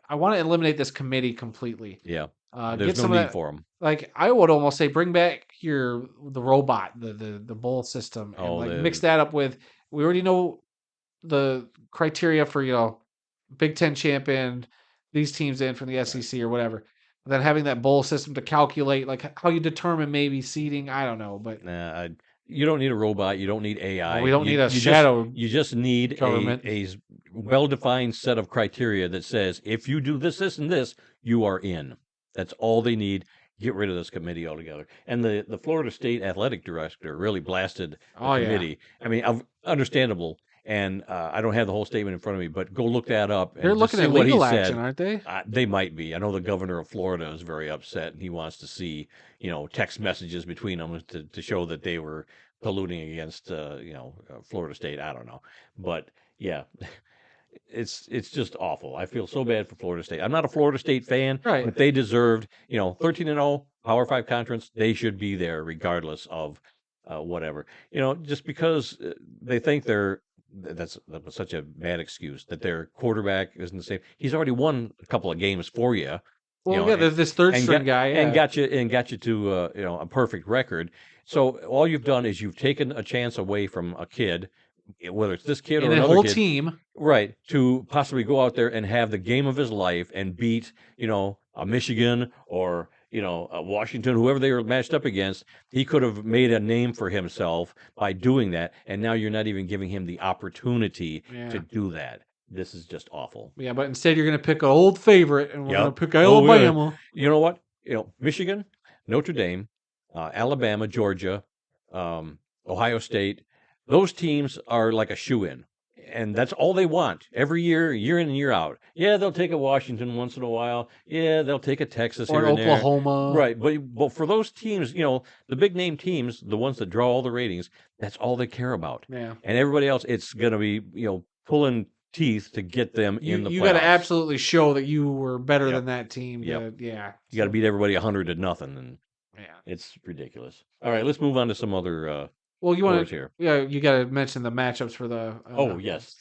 I want to eliminate this committee completely. Yeah. There's Get no some of need that. for them. Like I would almost say, bring back the robot, the bowl system, and Oh, like mix that up with. We already know the criteria for Big Ten champion, these teams in from the right. SEC or whatever. But then having that bowl system to calculate like how you determine maybe seeding, I don't know, but Nah, you don't need a robot. You don't need well, AI. we don't need a shadow You just need government. a well-defined set of criteria that says if you do this, this, and this, you are in. That's all they need. Get rid of this committee altogether. And the Florida State athletic director really blasted the Oh yeah, committee. I mean, understandable. And I don't have the whole statement in front of me, but go look that up they're and just looking see at what he legal action, said. aren't they? They might be. I know the governor of Florida is very upset, and he wants to see, text messages between them to show that they were colluding against, Florida State. I don't know, but yeah, it's just awful. I feel so bad for Florida State. I'm not a Florida State fan, Right. but they deserved, 13-0 Power Five conference. They should be there regardless of whatever. Just because they think that was such a bad excuse that their quarterback isn't the same. He's already won a couple of games for you, Well, yeah, there's this third and string got guy. and Yeah, got you to a perfect record. So all you've done is you've taken a chance away from a kid, whether it's this kid and or a another whole kid, team. right, to possibly go out there and have the game of his life and beat, a Michigan or, a Washington, whoever they were matched up against. He could have made a name for himself by doing that. And now you're not even giving him the opportunity to Yeah, do that. This is just awful. yeah, but instead you're gonna pick an old favorite, and we're gonna Yep. pick Oh, yeah. Alabama. You know what? Michigan, Notre Dame, Alabama, Georgia, Ohio State, those teams are like a shoe-in. And that's all they want every year in and year out. Yeah, they'll take a Washington once in a while. Yeah, they'll take a Texas Or here an and there. Oklahoma. Right. But for those teams, the big name teams, the ones that draw all the ratings, that's all they care about. Yeah. And everybody else, it's going to be, pulling teeth to get them in the You got to playoffs. absolutely show that you were better Yep. than that team. Yep. Yeah. You got to So, beat everybody 100-0, and yeah. it's ridiculous. All right, let's move on to some other Well, you want scores to? here. Yeah, you got to mention the matchups for the. Oh, yes.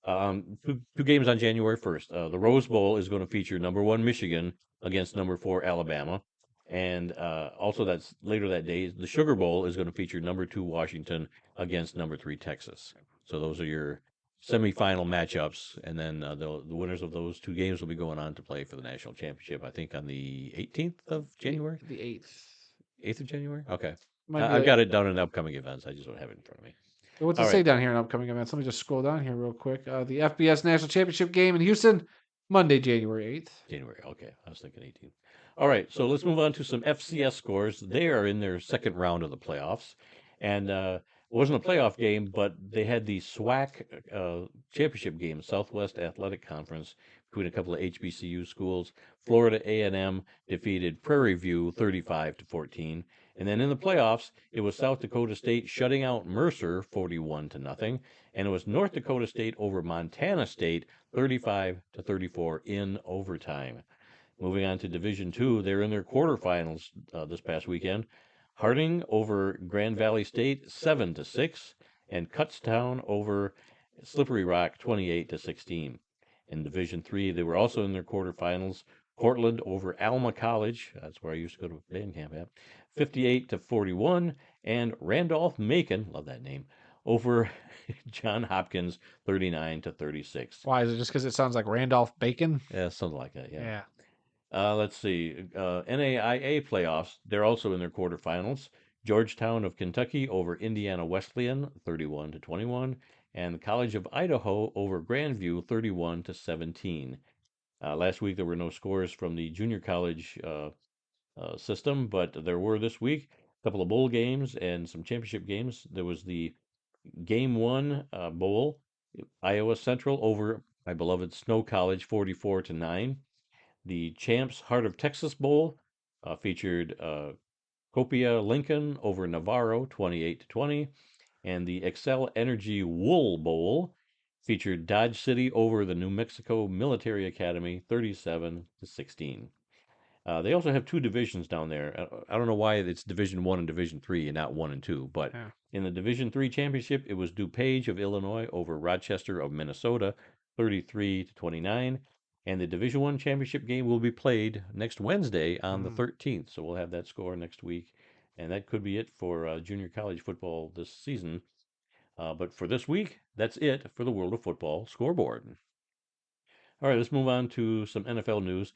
Two games on January 1st. The Rose Bowl is going to feature number 1 Michigan against number 4 Alabama. And also that's later that day, the Sugar Bowl is going to feature number 2 Washington against number 3 Texas. So those are your semifinal matchups. And then the winners of those two games will be going on to play for the national championship, I think, on the 18th of January. The 8th. 8th of January? Okay. Might be I've got it down in upcoming events. I just don't have it in front of me. What's it All say right. down here in upcoming events? Let me just scroll down here real quick. The FBS National Championship game in Houston, Monday, January 8th. January. Okay. I was thinking 18th. All right. So let's move on to some FCS scores. They are in their second round of the playoffs. And it wasn't a playoff game, but they had the SWAC championship game, Southwest Athletic Conference, between a couple of HBCU schools. Florida A&M defeated Prairie View 35-14. And then in the playoffs, it was South Dakota State shutting out Mercer 41-0, and it was North Dakota State over Montana State 35-34 in overtime. Moving on to Division Two, they're in their quarterfinals this past weekend. Harding over Grand Valley State 7-6, and Kutztown over Slippery Rock 28-16. In Division Three, they were also in their quarterfinals. Portland over Alma College, that's where I used to go to band camp at, 58-41, and Randolph-Macon, love that name, over John Hopkins 39-36. Why is it just because it sounds like Randolph Bacon? Yeah, something like that, yeah. Yeah. Let's see. NAIA playoffs, they're also in their quarterfinals. Georgetown of Kentucky over Indiana Wesleyan 31-21, and the College of Idaho over Grandview 31-17. Last week there were no scores from the junior college system, but there were this week a couple of bowl games and some championship games. There was the Game 1 bowl, Iowa Central over my beloved Snow College 44-9. The Champs Heart of Texas Bowl featured Copia Lincoln over Navarro 28-20, and the Excel Energy Wool Bowl featured Dodge City over the New Mexico Military Academy 37-16. They also have two divisions down there. I don't know why it's Division One and Division Three and not one and two, but Yeah. in the Division Three championship, it was DuPage of Illinois over Rochester of Minnesota, 33-29. And the Division One championship game will be played next Wednesday on the Mm. 13th. So we'll have that score next week, and that could be it for junior college football this season. But for this week, that's it for the World of Football scoreboard. All right, let's move on to some NFL news.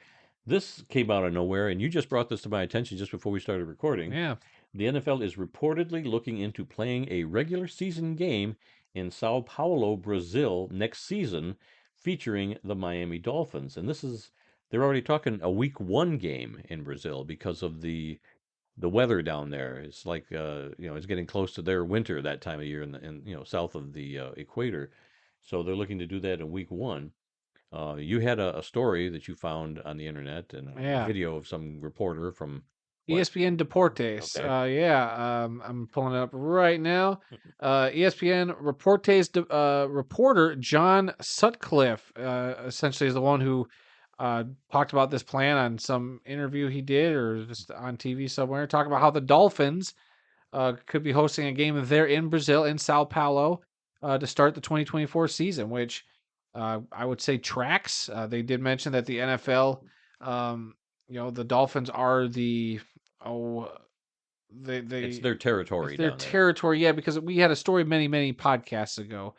This came out of nowhere, and you just brought this to my attention just before we started recording. Yeah. The NFL is reportedly looking into playing a regular season game in Sao Paulo, Brazil next season, featuring the Miami Dolphins. And they're already talking a week one game in Brazil because of the weather down there. It's like it's getting close to their winter that time of year in south of the equator. So they're looking to do that in week one. You had a story that you found on the internet and a Yeah. video of some reporter from what? ESPN Deportes. Okay. I'm pulling it up right now. ESPN reporter John Sutcliffe essentially is the one who talked about this plan on some interview he did or just on TV somewhere, talking about how the Dolphins could be hosting a game there in Brazil, in Sao Paulo, to start the 2024 season, which I would say tracks. They did mention that the NFL, the Dolphins are oh, It's they their it's territory their down there. territory. Yeah, because we had a story many podcasts ago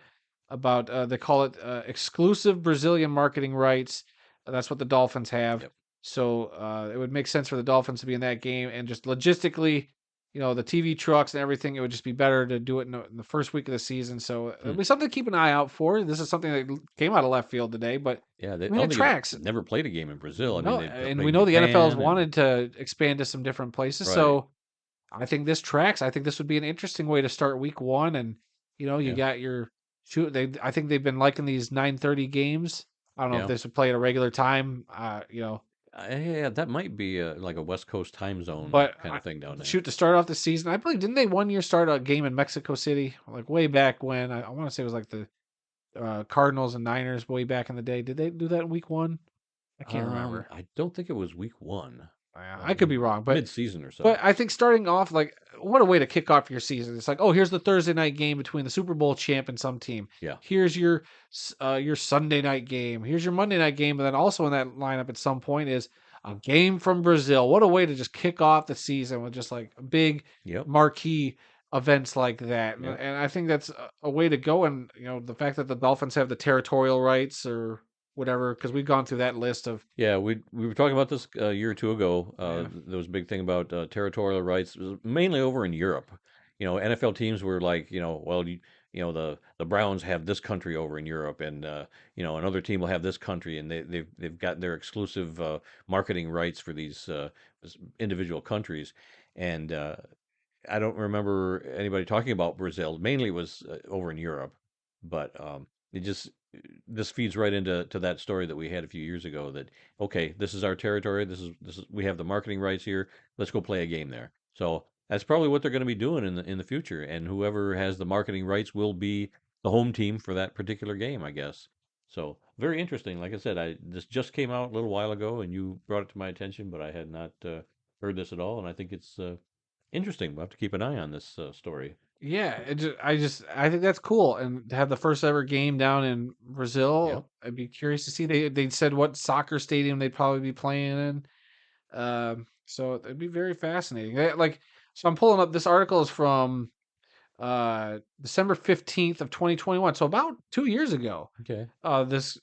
about they call it exclusive Brazilian marketing rights. That's what the Dolphins have. Yep. So it would make sense for the Dolphins to be in that game, and just logistically, the TV trucks and everything, it would just be better to do it in the first week of the season. So it'll Hmm. be something to keep an eye out for. This is something that came out of left field today, but Yeah, I I mean don't it think tracks. they've never played a game in Brazil. I mean, No, they and played we in know the NFL has Japan and wanted to expand to some different places. right. So I think this tracks. I think this would be an interesting way to start week one. And you Yeah, got your shoot. I think they've been liking these 9:30 games. I don't know if yeah. this would play at a regular time. Yeah, that might be like a West Coast time zone But kind of thing down there. shoot, to start off the season, I believe didn't they one year start a game in Mexico City, like way back when? I want to say it was like the Cardinals and Niners way back in the day. Did they do that in week one? I can't remember. I don't think it was week one. I could be wrong, but Mid-season or But so. I think starting off, like, what a way to kick off your season. It's like, oh, here's the Thursday night game between the Super Bowl champ and some team. Yeah. Here's your Sunday night game. Here's your Monday night game. And then also in that lineup at some point is a game from Brazil. What a way to just kick off the season with just like big Yep. marquee events like that. And, Yep. and I think that's a way to go. And, the fact that the Dolphins have the territorial rights or whatever, because we've gone through that list of, Yeah, we were talking about this a year or two ago. yeah, There was a big thing about territorial rights, it was mainly over in Europe. NFL teams were like, well, the Browns have this country over in Europe, and another team will have this country, and they've got their exclusive marketing rights for these individual countries. And I don't remember anybody talking about Brazil. Mainly it was over in Europe, but it just this feeds right into that story that we had a few years ago. That okay, this is our territory. This is we have the marketing rights here. Let's go play a game there. So that's probably what they're going to be doing in the future. And whoever has the marketing rights will be the home team for that particular game, I guess. So very interesting. Like I said, this just came out a little while ago, and you brought it to my attention, but I had not heard this at all, and I think it's interesting. We'll have to keep an eye on this story. yeah, I think that's cool, and to have the first ever game down in Yep. Brazil, I'd be curious to see. They said what soccer stadium they'd probably be playing in. So it'd be very fascinating. So I'm pulling up this article is from December 15th of 2021. So about 2 years ago. Okay. This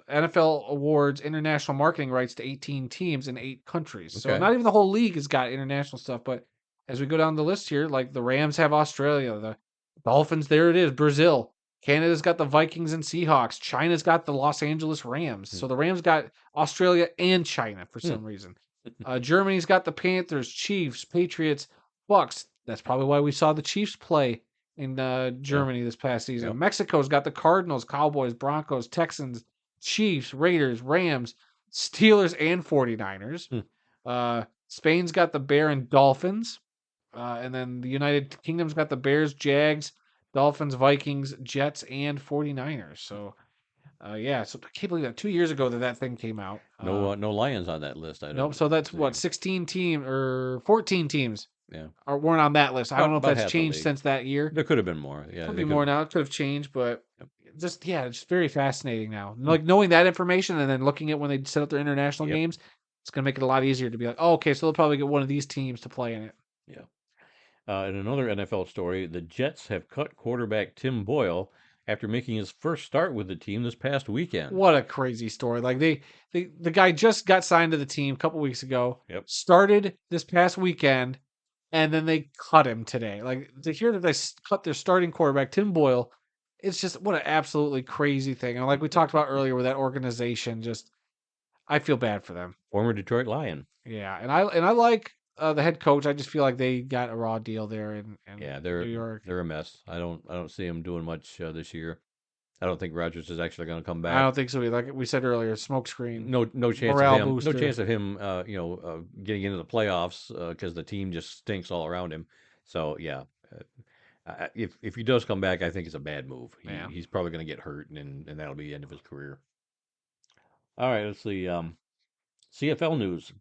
NFL awards international marketing rights to 18 teams in 8 countries. So Okay. not even the whole league has got international stuff. But as we go down the list here, like the Rams have Australia, the Dolphins, there it is, Brazil. Canada's got the Vikings and Seahawks. China's got the Los Angeles Rams. Hmm. So the Rams got Australia and China for Hmm. some reason. Germany's got the Panthers, Chiefs, Patriots, Bucks. That's probably why we saw the Chiefs play in Yeah. Germany this past season. Yep. Mexico's got the Cardinals, Cowboys, Broncos, Texans, Chiefs, Raiders, Rams, Steelers, and 49ers. Spain's got the Bear and Dolphins. And then the United Kingdom's got the Bears, Jags, Dolphins, Vikings, Jets, and 49ers. So, yeah. So I can't believe that 2 years ago that thing came out. No Lions on that list. I Nope. don't So that's see. what 16 team or 14 teams Yeah, weren't on that list. I don't know if about that's half the changed league. since that year. There could have been more. Yeah, Could they be could. more now. It could have changed, but Yep. just yeah, it's very fascinating now. Hmm. Like knowing that information and then looking at when they set up their international Yep. games, it's gonna make it a lot easier to be like, oh, okay, so they'll probably get one of these teams to play in it. Yeah. In another NFL story, the Jets have cut quarterback Tim Boyle after making his first start with the team this past weekend. What a crazy story! Like the guy just got signed to the team a couple weeks ago, Yep. started this past weekend, and then they cut him today. Like to hear that they cut their starting quarterback Tim Boyle, it's just what an absolutely crazy thing. And like we talked about earlier, with that organization, just I feel bad for them. Former Detroit Lion. Yeah, and I like the head coach. I just feel like they got a raw deal there in Yeah, New York. they're a mess. I don't see him doing much this year. I don't think Rodgers is actually going to come I back. don't think so. Like we said earlier, smokescreen, No chance of morale him. No booster. chance of him. Getting into the playoffs because the team just stinks all around him. So yeah, if he does come back, I think it's a bad move. Yeah. He's probably going to get hurt, and that'll be the end of his career. All right, let's see. CFL news.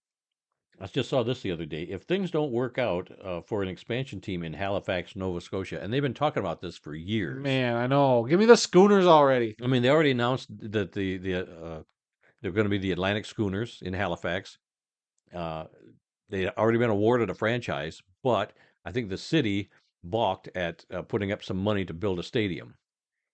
I just saw this the other day. If things don't work out for an expansion team in Halifax, Nova Scotia, and they've been talking about this for years. Man, I know. Give me the Schooners already. I mean, they already announced that they're going to be the Atlantic Schooners in Halifax. Uh, they had already been awarded a franchise, but I think the city balked at putting up some money to build a stadium.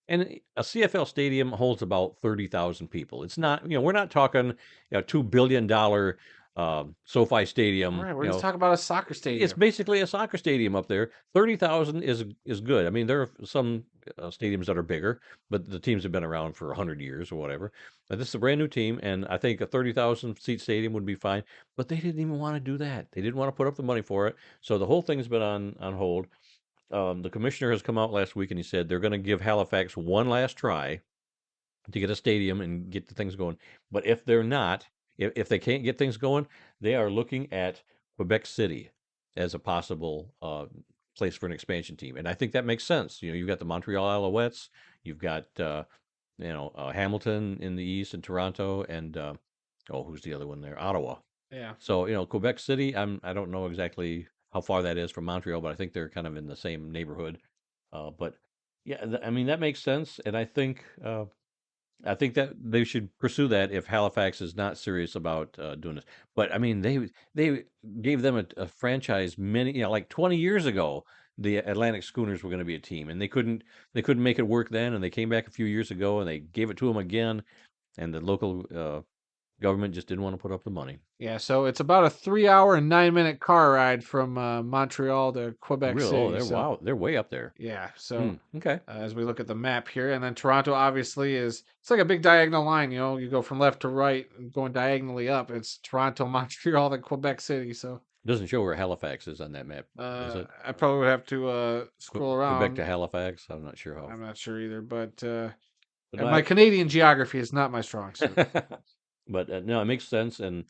And a CFL stadium holds about 30,000 people. It's not, we're not talking $2 billion SoFi All Stadium. right, we're just talking about a soccer It's stadium. basically a soccer stadium up there. 30,000 is good. I mean, there are some stadiums that are bigger, but the teams have been around for 100 years or whatever. But this is a brand new team, and I think a 30,000 seat stadium would be fine. But they didn't even want to do that. They didn't want to put up the money for it. So the whole thing's been on hold. The commissioner has come out last week and he said they're going to give Halifax one last try to get a stadium and get the things going. But if they're not, if they can't get things going, they are looking at Quebec City as a possible place for an expansion team. And I think that makes sense. You've got the Montreal Alouettes, you've got Hamilton in the east and Toronto, and who's the other one there? Ottawa. Yeah. So Quebec City. I don't know exactly how far that is from Montreal, but I think they're kind of in the same neighborhood. But yeah, I mean that makes sense, and I think that they should pursue that if Halifax is not serious about doing this. But I mean, they gave them a franchise like 20 years ago. The Atlantic Schooners were going to be a team, and they couldn't make it work then. And they came back a few years ago, and they gave it to them again. And the local government just didn't want to put up the money. Yeah, so it's about a 3 hour and 9 minute car ride from Montreal to Quebec Really? Oh, City. So they're way up there. yeah, Hmm. so Okay. as we look at the map here, and then Toronto obviously it's like a big diagonal line. You go from left to right, and going diagonally up. It's Toronto, Montreal, then Quebec City. So Doesn't show where Halifax is on that map, is it? I probably would have to scroll Quebec around. to Halifax. I'm not sure how. I'm not sure either, but But and my Canadian geography is not my strong suit. But no, it makes sense, and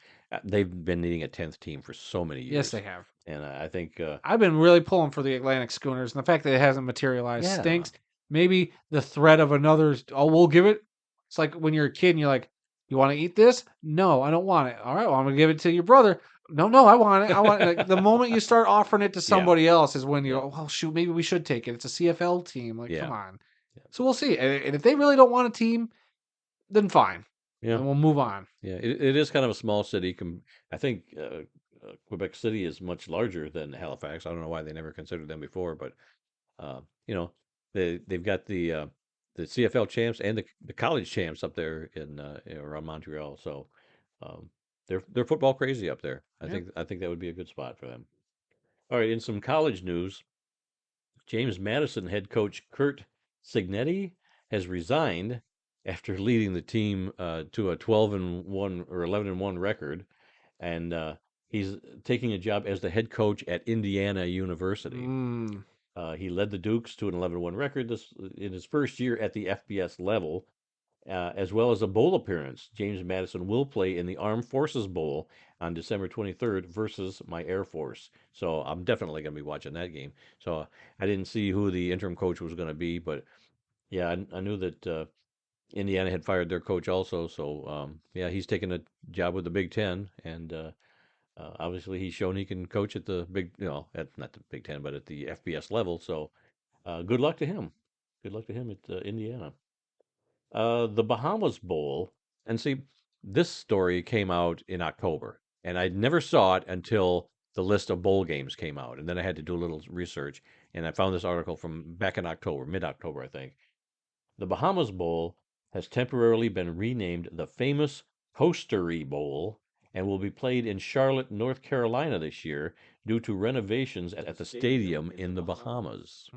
they've been needing a 10th team for so many Yes, years, they have. and I think, I've been really pulling for the Atlantic Schooners, and the fact that it hasn't materialized yeah, stinks. Maybe the threat of another, oh, we'll give it. It's like when you're a kid and you're like, you want to eat this? No, I don't want it. All right, well, I'm gonna give it to your brother. No, no, I want it. I want it. Like, the moment you start offering it to yeah, somebody else is when yeah, you're, well, shoot, maybe we should take it. It's a CFL team. Like, come yeah, on. yeah, So we'll see. And if they really don't want a team, then fine. yeah, Then we'll move on. yeah. It is kind of a small city. I think Quebec City is much larger than Halifax. I don't know why they never considered them before, but uh, you know, they've got the CFL champs and the college champs up there in around Montreal. So um, they're football crazy up there. I Yeah. think I think that would be a good spot for them. All right, in some college news, James Madison head coach Kurt Signetti has resigned after leading the team to a 12-1 or 11-1 record, and he's taking a job as the head coach at Indiana University. Mm, He led the Dukes to an 11-1 record in his first year at the FBS level, as well as a bowl appearance. James Madison will play in the Armed Forces Bowl on December 23rd versus my Air Force. So I'm definitely going to be watching that game. So I didn't see who the interim coach was going to be, but yeah, I knew that Indiana had fired their coach also. So yeah, he's taking a job with the Big Ten, and obviously he's shown he can coach at the big, at not the Big Ten, but at the FBS level. So good luck to him. Good luck to him at Indiana. The Bahamas Bowl, and see, this story came out in October, and I never saw it until the list of bowl games came out, and then I had to do a little research, and I found this article from back in October, mid-October, I think. The Bahamas Bowl has temporarily been renamed the famous Toastery Bowl and will be played in Charlotte, North Carolina this year due to renovations at the stadium in the Bahamas.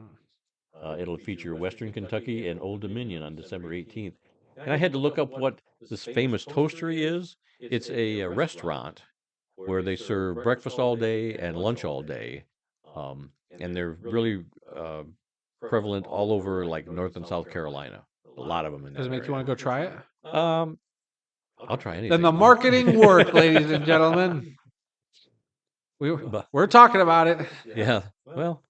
It'll feature Western Kentucky and Old Dominion on December 18th. And I had to look up what this famous toastery is. It's a restaurant where they serve breakfast all day and lunch all day. And they're really prevalent all over like North and South Carolina. A lot of them in Does that it make you area. want to go try it? I'll try anything. Then the marketing worked, ladies and gentlemen. We're talking about it. Yeah. Well,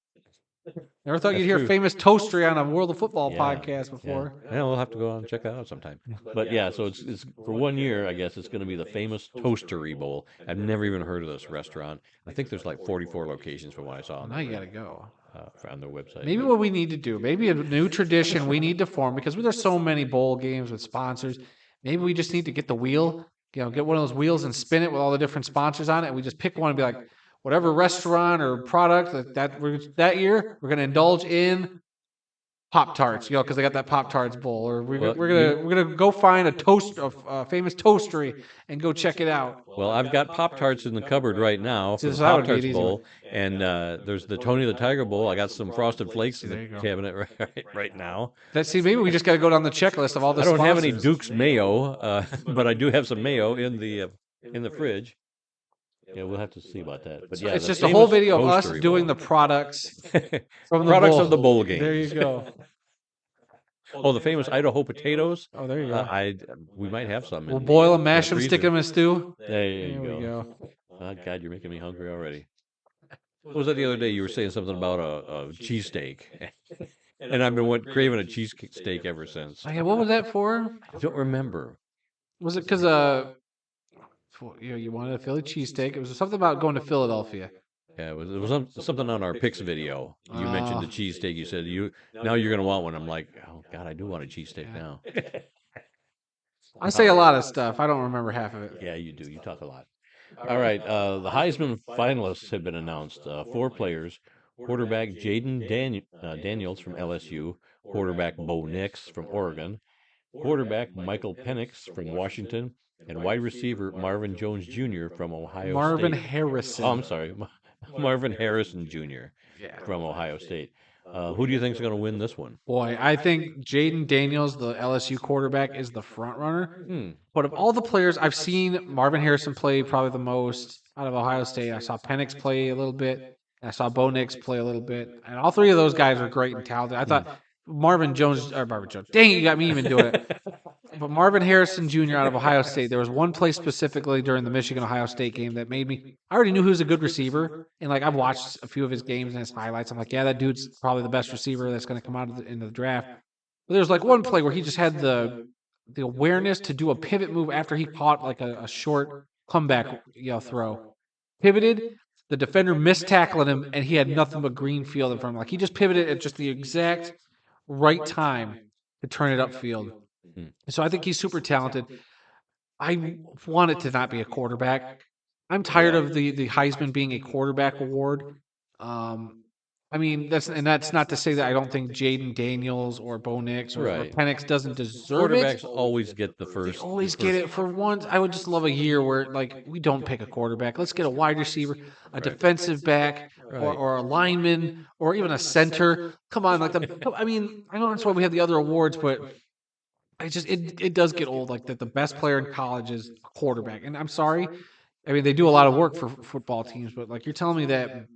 Never thought that's you'd hear true. famous toastery on a World of Football Yeah, podcast before. Yeah, we'll have to go out and check that out sometime. But yeah, so it's for 1 year, I guess it's going to be the famous Toastery Bowl. I've never even heard of this restaurant. I think there's like 44 locations from what I saw Well, now you got to go. on their website. Maybe what we need to do, maybe a new tradition we need to form, because there's so many bowl games with sponsors. Maybe we just need to get the wheel, get one of those wheels and spin it with all the different sponsors on it. And we just pick one and be like, whatever restaurant or product that year, we're going to indulge in Pop-Tarts, because they got that Pop-Tarts bowl. Or we're gonna go find a famous toastery and go check it out. Well, I've got Pop-Tarts in the cupboard right now for the So that would be an Pop-Tarts easy bowl, and there's the Tony the Tiger bowl. I got some Frosted Flakes in There you the go. cabinet right now. Maybe we just got to go down the checklist of all the I don't have any sponsors. Duke's mayo, but I do have some mayo in the fridge. Yeah, we'll have to see about that. But yeah, It's the just a whole famous video of us Toastery doing Bowl. the products from the Products bowl. of the bowl games. There you go. Oh, the famous Idaho potatoes. Oh, there you go. We might have some. We'll in boil the, them, mash them, freezer. stick them in a stew. There you There we go. go. Oh, God, you're making me hungry already. What was that the other day? You were saying something about a cheesesteak. And I've been craving a cheesesteak ever since. Oh, yeah, what was that for? I don't remember. Was it because you wanted a Philly cheesesteak? It was something about going to Philadelphia. Yeah, it was something on our Pix video. You mentioned the cheesesteak. You said now you're gonna want one. I'm like, oh God, I do want a cheesesteak now. I say a lot of stuff. I don't remember half of it. Yeah, you do. You talk a lot. All right. The Heisman finalists have been announced. 4 players: quarterback Jaden Daniels from LSU, quarterback Bo Nix from Oregon, quarterback Michael Penix from Washington, and wide receiver Marvin Jones Jr. from Ohio Marvin State. Harrison. Oh, I'm sorry, Marvin Harrison Jr. from Ohio State. Who do you think is going to win this one? Boy, I think Jaden Daniels, the LSU quarterback, is the front runner. Hmm. But of all the players, I've seen Marvin Harrison play probably the most out of Ohio State. I saw Penix play a little bit. And I saw Bo Nix play a little bit. And all three of those guys are great and talented. I thought Marvin Jones. Dang, you got me even doing it. But Marvin Harrison Jr. out of Ohio State, there was one play specifically during the Michigan-Ohio State game that made me. I already knew he was a good receiver, and I've watched a few of his games and his highlights. I'm like, yeah, that dude's probably the best receiver that's going to come out in the draft. But there's one play where he just had the awareness to do a pivot move after he caught a short comeback throw. Pivoted, the defender missed tackling him, and he had nothing but green field in front of him. He just pivoted at just the exact right time to turn it upfield. So I think he's super talented. I want it to not be a quarterback. I'm tired of the Heisman being a quarterback award. That's not to say that I don't think Jaden Daniels or Bo Nix or Penix doesn't deserve it. Quarterbacks always get the first. They always get it. For once, I would just love a year where we don't pick a quarterback. Let's get a wide receiver, a defensive back, or a lineman, or even a center. Come on, I know that's why we have the other awards, but it does get old. That the best player in college is a quarterback, and I'm sorry. They do a lot of work for football teams, but you're telling me that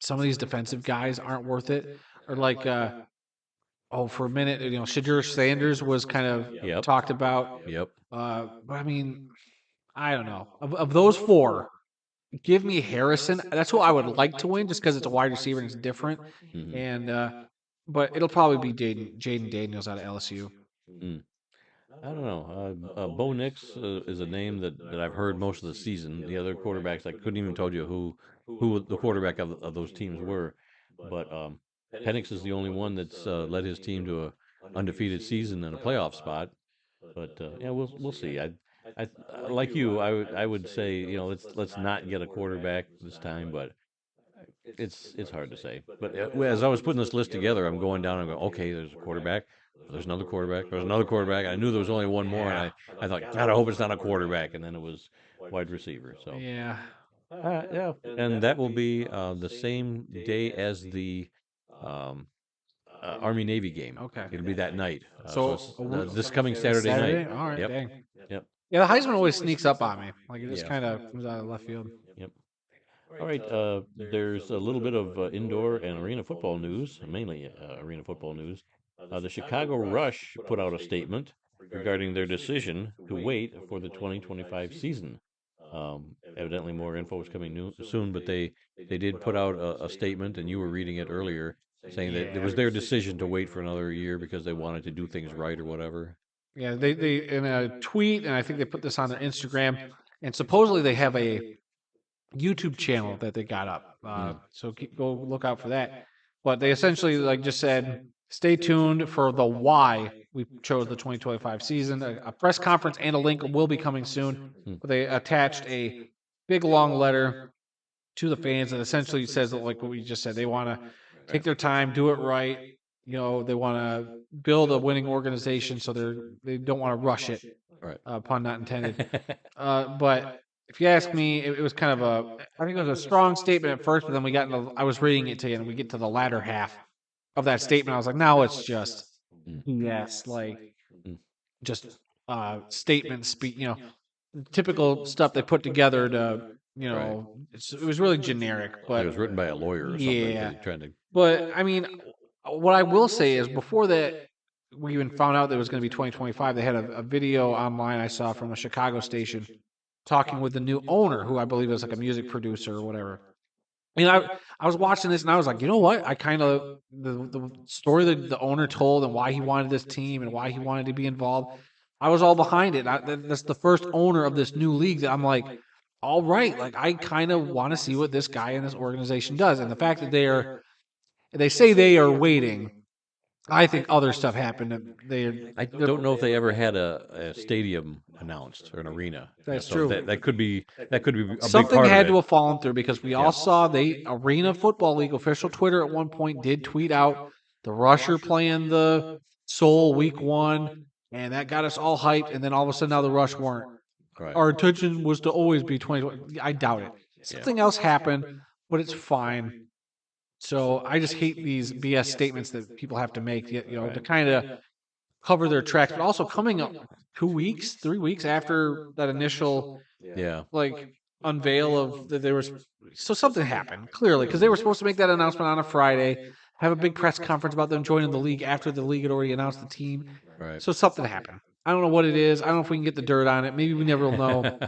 some of these defensive guys aren't worth it, or for a minute, Shadur Sanders was kind of Yep. talked about. Yep. But I mean, I don't know. Of those four, give me Harrison. That's who I would like to win, just because it's a wide receiver and it's different. Mhm. And but it'll probably be Jaden Daniels out of LSU. Mm. I don't know. Bo Nix is a name that I've heard most of the season. The other quarterbacks, I couldn't even told you who the quarterback of those teams were. But Penix is the only one that's led his team to a undefeated season and a playoff spot. But yeah, we'll see. I like you. I would say let's not get a quarterback this time, but it's hard to say. But as I was putting this list together, I'm going down and going, okay, there's a quarterback. There's another quarterback. There's another quarterback. I knew there was only one more, and Yeah. I thought, God, I hope it's not a quarterback. And then it was wide receiver. So Yeah. yeah, and that will be the same day as the um, Army Navy game. Okay. It'll be that night. So So it's this coming Saturday night. Saturday. All right. Yep. Dang. Yep. Yeah, the Heisman always sneaks up on me. Like it just Yeah. kind of comes out of left field. Yep. All right. There's a little bit of indoor and arena football news, mainly arena football news. The Chicago Rush put out a statement regarding their decision to wait for the 2025 season. Evidently, more info is coming soon, but they did put out a statement, and you were reading it earlier, saying that it Yeah. was their decision to wait for another year because they wanted to do things right or whatever. Yeah, they in a tweet, and I think they put this on their Instagram, and supposedly they have a YouTube channel that they got up. Mm, So go look out for that. But they essentially like just said, stay tuned for the why we chose the 2025 season. A press conference and a link will be coming soon. mm, But they attached a big long letter to the fans that essentially says that, like what we just said, they want to take their time, do it right. They want to build a winning organization, so they don't want to rush it. right. Pun not intended. But if you ask me, it was kind of I think it was a strong statement at first, but then I was reading it to you, and we get to the latter half of that statement. I was like, now it's just Mm, BS, like mm, just statement speak, typical stuff they put together to, right. it was really generic, It but was written by a lawyer or something. yeah. Trying to. But I mean, what I will say is before that, we even found out that it was going to be 2025. They had a video online I saw from a Chicago station talking with the new owner, who I believe is like a music producer or whatever. And I was watching this and I was like, you know what? I kind of the story that the owner told and why he wanted this team and why he wanted to be involved. I was all behind it. That's the first owner of this new league that I'm like, all right, like I kind of want to see what this guy in this organization does. And the fact that they say they are waiting, I think other stuff happened. I don't know if they ever had a stadium announced or an arena. That's So true. that could be a big Something part of had it. to have fallen through because we all Yeah. saw the Arena Football League official Twitter at one point did tweet out the Rusher playing the Soul week 1, and that got us all hyped. And then all of a sudden now the Rush weren't. Right. Our intention was to always be 2020. I doubt it. Something else happened, but it's fine. So I just hate these BS statements that people have to make, to kind of cover their tracks, but also coming up 2 weeks, 3 weeks after that initial Yeah. like unveil of that there was, so something happened clearly because they were supposed to make that announcement on a Friday, have a big press conference about them joining the league after the league had already announced the team. Right. So something happened. I don't know what it is. I don't know if we can get the dirt on it. Maybe we never will know.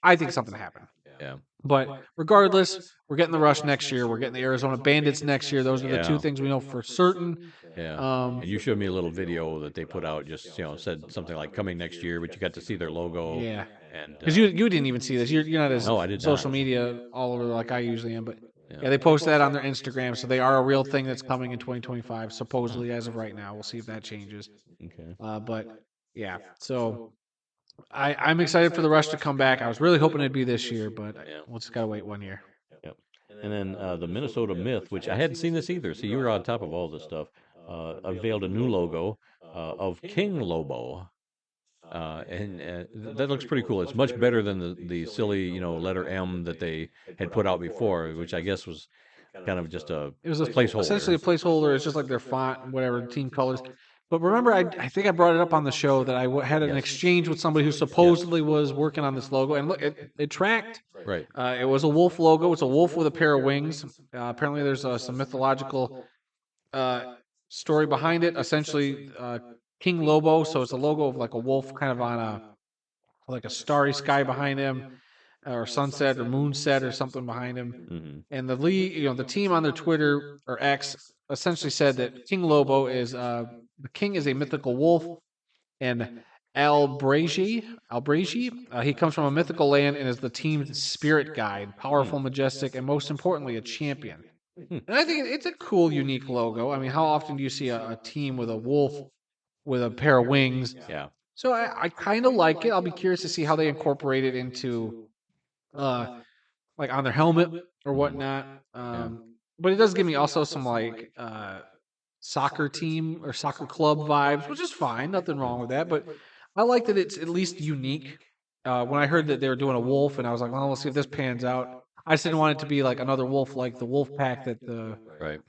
I think something happened. Yeah. But regardless, we're getting the Rush next year. We're getting the Arizona Bandits next year. Those are the two Yeah. things we know for certain. Yeah. Um, And you showed me a little video that they put out, just said something like coming next year, but you got to see their logo. Yeah. And Because you didn't even see this. You're not as No, I did social not. media all over like I usually am. But Yeah. yeah, they post that on their Instagram. So they are a real thing that's coming in 2025, supposedly as of right now. We'll see if that changes. Okay. But yeah, so I'm excited for the Rush to come back. I was really hoping it'd be this year, but Yeah. we'll just gotta wait 1 year. Yep. And then the Minnesota Myth, which I hadn't seen this either. So you were on top of all this stuff. Unveiled a new logo of King Lobo. And that looks pretty cool. It's much better than the silly, letter M that they had put out before, which I guess was kind of just a It was placeholder. essentially a placeholder. It's just like their font, whatever, team colors. But remember, I think I brought it up on the show that had an exchange with somebody who supposedly was working on this logo, and look, it tracked. Right. It was a wolf logo. It's a wolf with a pair of wings. Apparently, there's some mythological story behind it. Essentially, King Lobo. So it's a logo of like a wolf, kind of on a starry sky behind him, or sunset or moonset or something behind him. Hmm. And the team on their Twitter or X essentially said that King Lobo is the king is a mythical wolf, and Albragi, he comes from a mythical land and is the team's spirit guide, Hmm. powerful, majestic, and most importantly, a champion. Hmm. And I think it's a cool, unique logo. I mean, how often do you see a team with a wolf with a pair of wings? Yeah. So I kind of like it. I'll be curious to see how they incorporate it into uh like on their helmet or Hmm. whatnot. Yeah. But it does give me also some like soccer team or soccer club vibes, which is fine. Nothing Yeah. wrong with that. But I like that it's at least unique. When I heard that they were doing a wolf, and I was like, well, we'll see if this pans out. I just didn't want it to be like another wolf, like the wolf pack that the Right.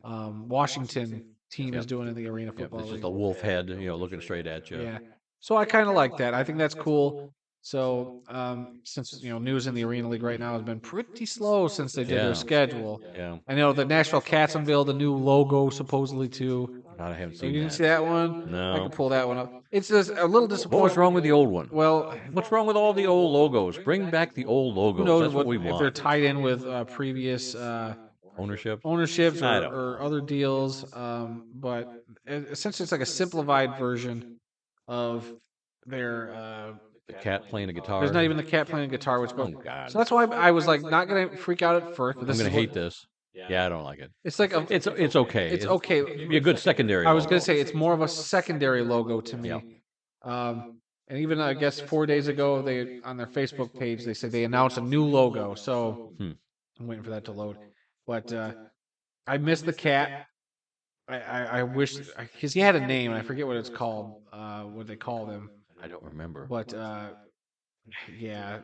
Washington team is Yep. doing in the Arena Yep. Football It's just League. a wolf head, looking straight at you. Yeah. So I kind of like that. I think that's cool. So since news in the Arena League right now has been pretty slow since they did their Yeah. schedule. Yeah. I know the Nashville Cats unveiled a new logo supposedly too. God, I haven't Oh, seen you didn't that. see that one? I No. could pull that one up. It's just a little What was disappointing. wrong with the old one? Well, What's wrong with all the old logos? Bring back the old who logos. knows That's what what we if they're want. tied in with previous Ownership? ownerships I don't or know. other deals. But essentially, it's like a simplified version of their. The cat playing a There's guitar. not even the cat playing guitar, which Oh goes. God. So that's why I was like not gonna freak out at first, but I'm this is gonna what hate this. Yeah, I don't like it. it's like. It's okay. It's It's okay. be a good secondary I was gonna logo. say it's more of a secondary logo to Yeah. me. Um, and even I guess 4 days ago, they on their Facebook page they said they announced a new logo. So Hmm. I'm waiting for that to load. But I miss the cat. I wish because he had a name and I forget what it's called. What they called him. I don't remember. But yeah,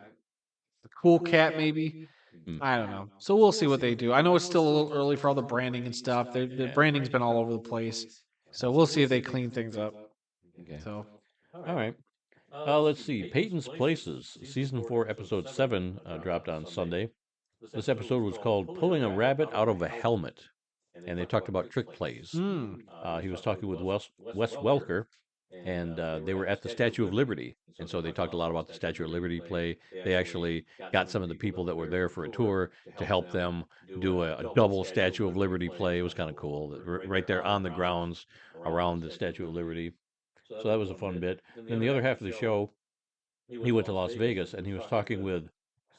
the cool cat maybe. Hmm. I don't know. So we'll see what they do. I know it's still a little early for all the branding and stuff. The Yeah. branding's been all over the place. So we'll see if they clean things up. Okay. So All right. Let's see. Peyton's Places, season 4, episode 7, dropped on Sunday. This episode was called "Pulling a Rabbit Out of a Helmet," and they talked about trick plays. He was talking with Wes Welker, and they were at the Statue of Liberty, and so they talked a lot about the Statue of Liberty play. They actually got some of the people that were there for a tour to help them do a double Statue of Liberty play. It was kind of cool, right there on the grounds around the Statue of Liberty. So that was a fun bit. Then the other half of the show, he went to Las Vegas and he was talking with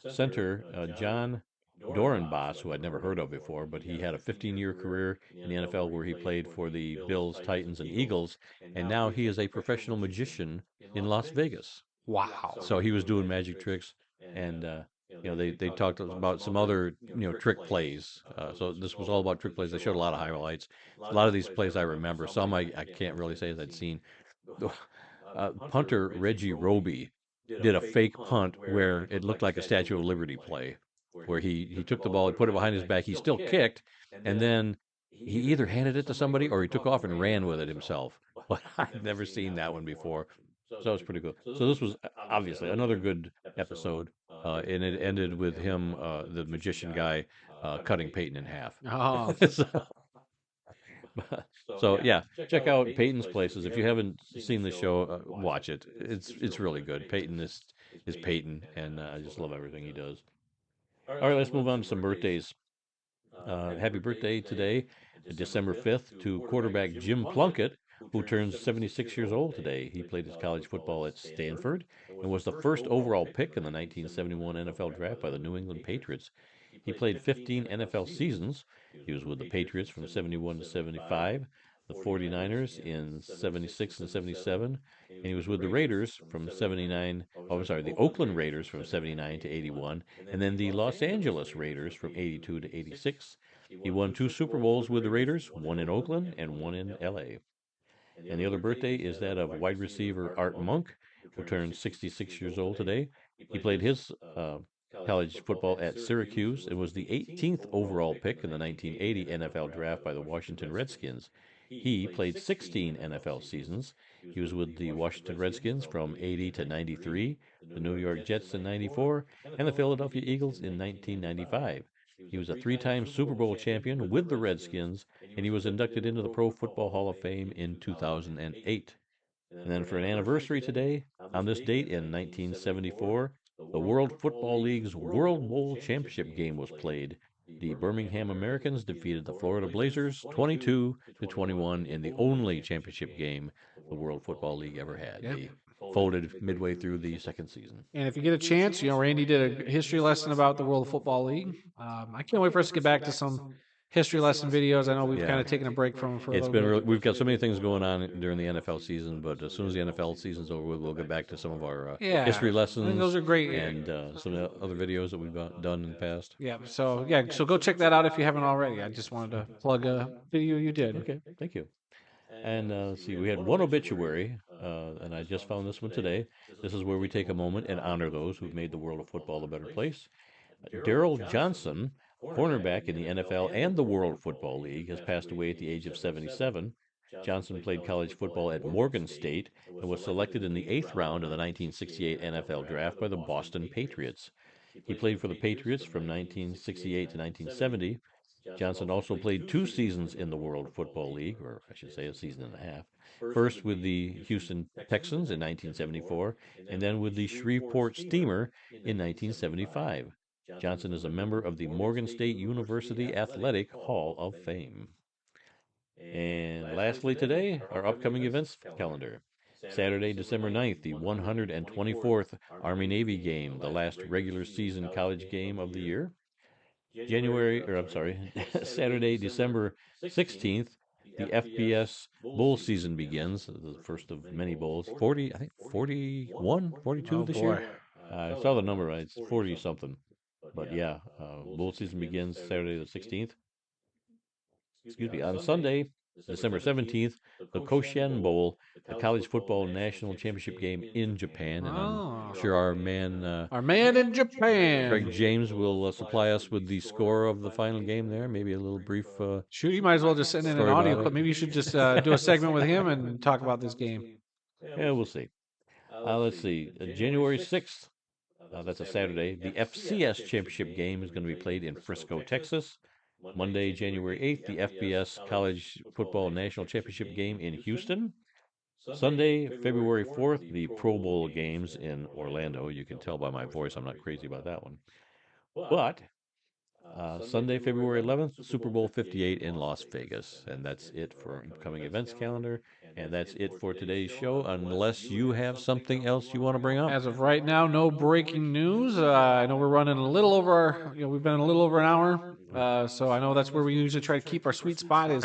center John Dorenbos, who I'd never heard of before, but he had a 15-year career in the NFL where he played for the Bills, Titans, and Eagles, and now he is a professional magician in Las Vegas. wow. So he was doing magic tricks, and they talked about some other trick plays. So this was all about trick plays. They showed a lot of highlights. A lot of these plays I remember. Some I can't really say as I'd seen. Punter Reggie Roby did a fake punt where it looked like a Statue of Liberty play, where he took the ball, he put it behind his back, he still kicked, and then he either handed it to somebody or he took off and ran with it himself. But I've never seen that one before. So that was pretty cool. So this was obviously another good episode, and it ended with him, the magician guy, cutting Peyton in half. Oh, So, so yeah, check out Peyton's Places. If you haven't seen the show, watch it. It's really good. Peyton is Peyton, and I just love everything he does. All right, let's move on to some birthdays. Happy birthday today, December 5th, to quarterback Jim Plunkett, who turns 76 years old today. He played his college football at Stanford and was the first overall pick in the 1971 NFL Draft by the New England Patriots. He played 15 NFL seasons. He was with the Patriots from 71 to 75, the 49ers in 76 and 77, and he was with the Raiders from 79, oh, I'm sorry, the Oakland Raiders from 79 to 81, and then the Los Angeles Raiders from 82 to 86. He won 2 Super Bowls with the Raiders, one in Oakland and one in LA. And the other birthday is that of wide receiver Art Monk, who turned 66 years old today. He played his college football at Syracuse and was the 18th overall pick in the 1980 NFL Draft by the Washington Redskins. He played 16 NFL seasons. He was with the Washington Redskins from 80 to 93, the New York Jets in 94, and the Philadelphia Eagles in 1995. He was a 3-time Super Bowl champion with the Redskins and he was inducted into the Pro Football Hall of Fame in 2008. And then for an anniversary today, on this date in 1974, the World Football League's World Bowl Championship game was played. The Birmingham Americans defeated the Florida Blazers 22-21 in the only championship game the World Football League ever had. Yep. They folded midway through the second season. And if you get a chance, Randy did a history lesson about the World Football League. I can't wait for us to get back to some history lesson videos. I know we've kind of taken a break from them for a It's little been bit. really, we've got so many things going on during the NFL season, but as soon as the NFL season's over, we'll get back to some of our history lessons. I think those are great. And some of the other videos that we've done in the past. Yeah. So go check that out if you haven't already. I just wanted to plug a video you did. Okay, thank you. And let's see, we had one obituary, and I just found this one today. This is where we take a moment and honor those who've made the world of football a better place. Darrell Johnson, cornerback in the NFL and the World Football League, has passed away at the age of 77. Johnson played college football at Morgan State and was selected in the 8th round of the 1968 NFL Draft by the Boston Patriots. He played for the Patriots from 1968 to 1970. Johnson also played 2 seasons in the World Football League, or I should say a season and a half. First with the Houston Texans in 1974, and then with the Shreveport Steamer in 1975. Johnson is a member of the Morgan State University Athletic Hall of Fame. And lastly today, our upcoming events calendar. Saturday, December 9th, the 124th Army-Navy game, the last regular season college game of the year. Saturday, December 16th, the FBS bowl season begins, the first of many bowls. 41, 42 this year. I saw the number right, it's 40 something. But yeah, bowl season begins Saturday the 16th. Excuse me, on Sunday, December 17th, the Koshen Bowl, the college football national championship game in Japan. And I'm sure our man in Japan, Craig James, will supply us with the score of the final game there. Maybe a little brief. Shoot, you might as well just send in an audio clip. Maybe you should just do a segment with him and talk about this game. Yeah, we'll see. Let's see. January 6th, that's a Saturday, the FCS championship game is going to be played in Frisco, Texas. Monday, January 8th, the FBS College Football National Championship game in Houston. Sunday, February 4th, the Pro Bowl games in Orlando. You can tell by my voice I'm not crazy about that one. But Sunday, February 11th, Super Bowl 58 in Las Vegas. And that's it for upcoming events calendar. And that's it for today's show, unless you have something else you want to bring up. As of right now, no breaking news. I know we're running a little over our, we've been a little over an hour. So I know that's where we usually try to keep our sweet spot is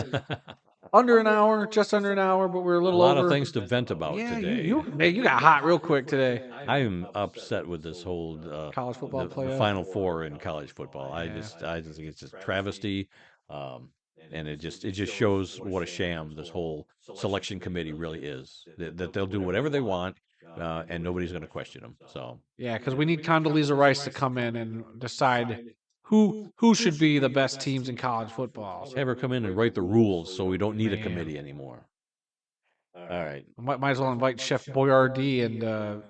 under an hour, just under an hour, but we're a little over. A lot of things to vent about today. You got hot real quick today. I'm upset with this whole college football playoff. The Final Four in college football. I just think it's just travesty. And it just shows what a sham this whole selection committee really is. That they'll do whatever they want, and nobody's going to question them. So yeah, because we need Condoleezza Rice to come in and decide who should be the best teams in college football. Have her come in and write the rules, so we don't need a committee anymore. All right, might as well invite Chef Boyardee and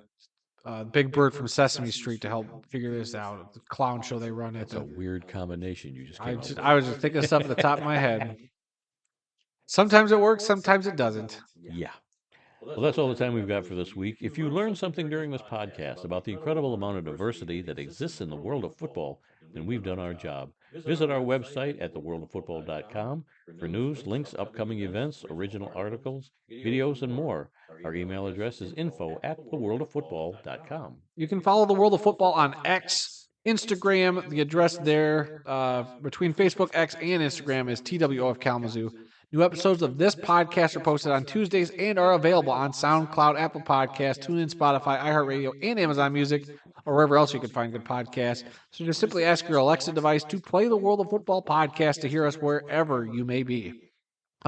Big Bird from Sesame Street to help figure this out. The clown show they run. That's a weird combination you just came up with. I was just thinking of stuff at the top of my head. Sometimes it works, sometimes it doesn't. Yeah. Well, that's all the time we've got for this week. If you learned something during this podcast about the incredible amount of diversity that exists in the world of football, then we've done our job. Visit our website at theworldoffootball.com for news, links, upcoming events, original articles, videos, and more. Our email address is info@theworldoffootball.com. You can follow The World of Football on X, Instagram. The address there between Facebook, X, and Instagram is TWOF Kalamazoo. New episodes of this podcast are posted on Tuesdays and are available on SoundCloud, Apple Podcasts, TuneIn, Spotify, iHeartRadio, and Amazon Music, or wherever else you can find good podcasts. So just simply ask your Alexa device to play the World of Football podcast to hear us wherever you may be.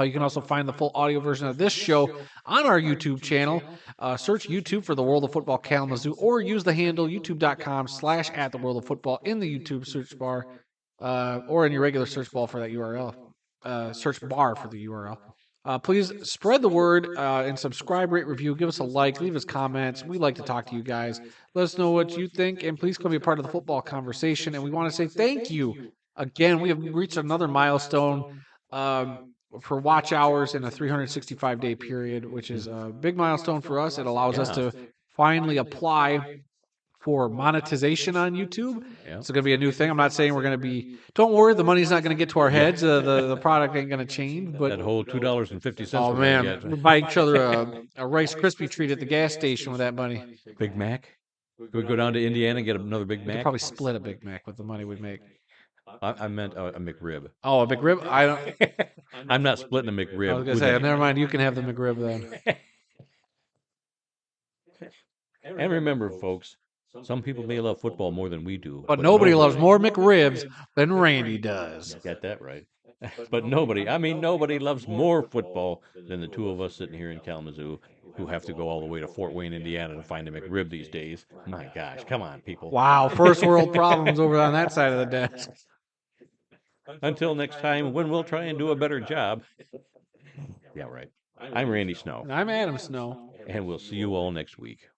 You can also find the full audio version of this show on our YouTube channel. Search YouTube for The World of Football Kalamazoo, or use the handle youtube.com/@theworldoffootball in the YouTube search bar, or in your regular search bar for that URL. Search bar for the URL. Please spread the word and subscribe, rate, review, give us a like, leave us comments. We like to talk to you guys. Let us know what you think, and please come be a part of the football conversation. And we want to say thank you. Again, we have reached another milestone. for watch hours in a 365-day period, which is a big milestone for us. It allows us to finally apply for monetization on YouTube. Yeah. It's going to be a new thing. I'm not saying we're going to be. Don't worry, the money's not going to get to our heads. The product ain't going to change. But that whole $2.50 oh we're man, gonna we get. buy each other a Rice Krispie treat at the gas station with that money. Big Mac. Could we go down to Indiana and get another Big We could Mac? probably split a Big Mac with the money we make. I meant a McRib. Oh, a McRib? I don't. I'm not splitting a McRib. I was gonna say, never mind. You can have the McRib then. And remember, folks, some people may love football more than we do, But nobody loves more McRibs than Randy does. Got that right. But nobody loves more football than the two of us sitting here in Kalamazoo who have to go all the way to Fort Wayne, Indiana to find a McRib these days. My gosh, come on, people. Wow, first world problems over on that side of the desk. Until next time, when we'll try and do a better job. Yeah, right. I'm Randy Snow. And I'm Adam Snow. And we'll see you all next week.